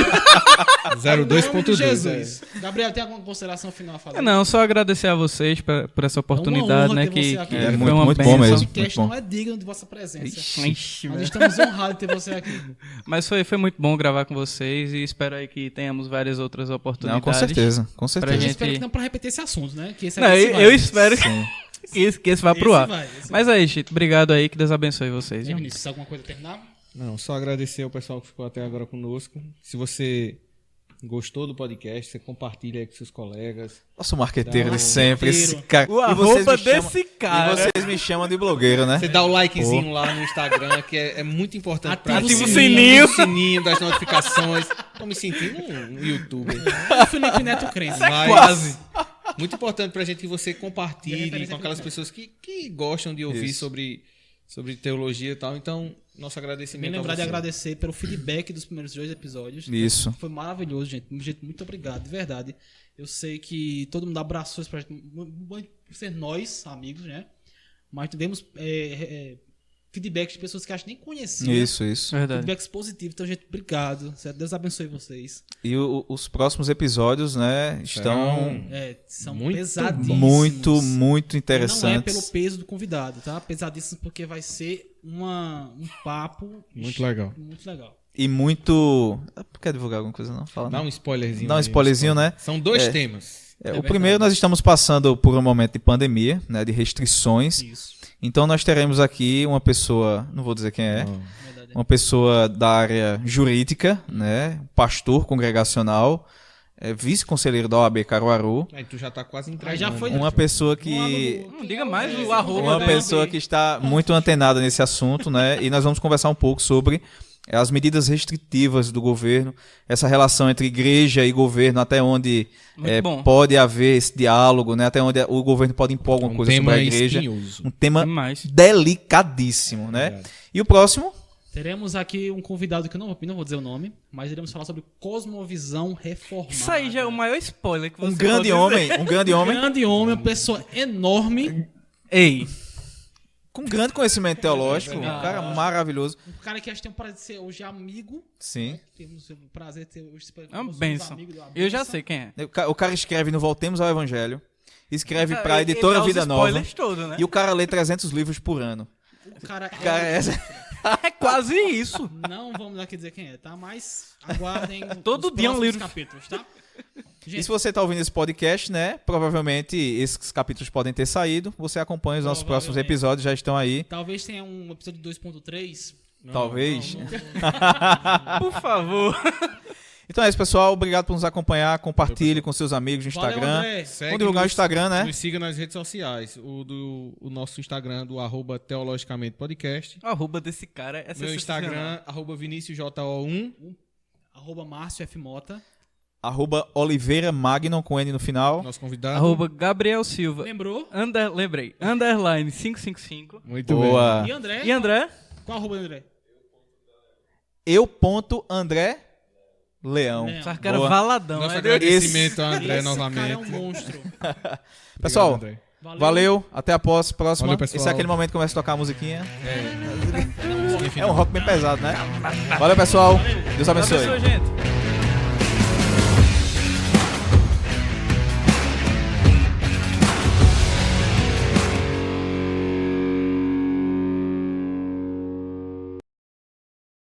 nome de 02.2. Jesus. Gabriel, tem alguma consideração final a fazer? Não, só agradecer a vocês por essa oportunidade, honra né? ter Que você aqui. É foi muito, uma muito bom bênção. mesmo. O podcast Muito bom. não é digno de vossa presença. Ixi, Nós velho. estamos honrados de ter você aqui. Mas foi muito bom gravar com vocês e espero aí que tenhamos várias outras Não, oportunidades. com certeza, com Eu certeza. gente- espero que não pra repetir esse assunto, né? Que esse Não, aqui eu espero Sim. que esse vá pro ar. Esse Mas aí, Chito, obrigado aí, que Deus abençoe vocês. vai. viu? Vinícius, alguma coisa a terminar? Não, só agradecer ao pessoal que ficou até agora conosco. Se você gostou do podcast, você compartilha aí com seus colegas. Nossa, o marqueteiro Não, de sempre. Esse marqueteiro. cara. O E vocês arroba me chamam- desse E cara. vocês me chamam de blogueiro, né? Você dá o likezinho lá no Instagram, que é muito importante pra Ativa o gente. sininho. O sininho das notificações. Tô me sentindo um youtuber. O Felipe Neto crente. Mas Quase. muito importante pra gente que você compartilhe referência com aquelas Felipe pessoas que gostam de ouvir Isso. sobre teologia e tal. Então, nosso Bem agradecimento lembrar a de você. agradecer pelo feedback dos primeiros 2 episódios. Isso. Foi maravilhoso, gente. Gente, muito obrigado, de verdade. Eu sei que todo mundo abraçou esse projeto, por ser nós, amigos, né? Mas tivemos feedbacks de pessoas que a gente nem conhecia. Isso. Verdade. Feedbacks positivos. Então, gente, obrigado. Certo? Deus abençoe vocês. E os próximos episódios, né, estão São Muito pesadíssimos. muito Não é interessantes. pelo peso do convidado, tá? Pesadíssimos porque vai ser um papo Muito legal. muito legal. E muito... Quer divulgar alguma coisa, não? Fala, Dá não. um spoilerzinho. Dá um aí, spoilerzinho, né? São 2 É. temas. O verdade. primeiro, nós estamos passando por um momento de pandemia, né, de restrições. Isso. Então nós teremos aqui uma pessoa, não vou dizer quem é, Verdade. uma pessoa da área jurídica, né, pastor congregacional, vice-conselheiro da OAB Caruaru, Aí tu já tá quase entregando. Aí já foi. uma pessoa que Não diga mais o arroba. uma né? pessoa que está muito antenada nesse assunto, né? E nós vamos conversar um pouco sobre as medidas restritivas do governo, essa relação entre igreja e governo, até onde Muito bom. pode haver esse diálogo, né? Até onde o governo pode impor alguma coisa sobre a igreja. espinhoso. Um tema Demais. delicadíssimo, né? Verdade. E o próximo? Teremos aqui um convidado que eu não vou dizer o nome, mas iremos falar sobre cosmovisão reformada. Isso aí já é o maior spoiler que você Um grande pode homem, um grande homem. Grande homem, uma pessoa enorme, dizer. Ei, com grande conhecimento teológico, um cara maravilhoso. Um cara que a gente tem o prazer de ser hoje amigo. Sim. Temos o prazer de ser hoje É uma somos benção. amigos de uma Eu já benção. sei quem é. O cara escreve no Voltemos ao Evangelho, escreve pra Ele editora dá os Vida Nova, spoilers todo, né? e o cara lê 300 livros por ano. O cara O cara é essa. É quase isso. Não vamos aqui dizer quem é, tá? Mas aguardem Todo os dia um próximos livro. capítulos, tá? E Gente, se você tá ouvindo esse podcast, né, provavelmente esses capítulos podem ter saído, você acompanha os nossos próximos Provavelmente. episódios, já estão aí. talvez tenha um episódio 2.3. Talvez. Por favor. Então é isso, pessoal. Obrigado por nos acompanhar. Compartilhe com seus amigos no Valeu, Instagram. André. Segue Vamos divulgar o Instagram, né? Nos siga nas redes sociais. O nosso Instagram do @teologicamente podcast. A arroba desse cara é Meu Instagram, @ViniciusJO1. Márcio F. Mota. @Oliveira Magnon com N no final. Nosso convidado. Arroba Gabriel Silva. Lembrou? Lembrei. Underline 555. Muito Boa. E André? E André? Qual arroba do André? Eu.André Leão. Leão. Essa cara Boa. valadão. Nosso né? agradecimento a André Esse novamente. cara é um monstro. Pessoal, Obrigado, André. valeu. Até a próxima. Valeu, pessoal. Esse é aquele momento que começa a tocar a musiquinha. Enfim, É um rock bem pesado, né? Valeu, pessoal. Deus Abençoe, abençoe. gente.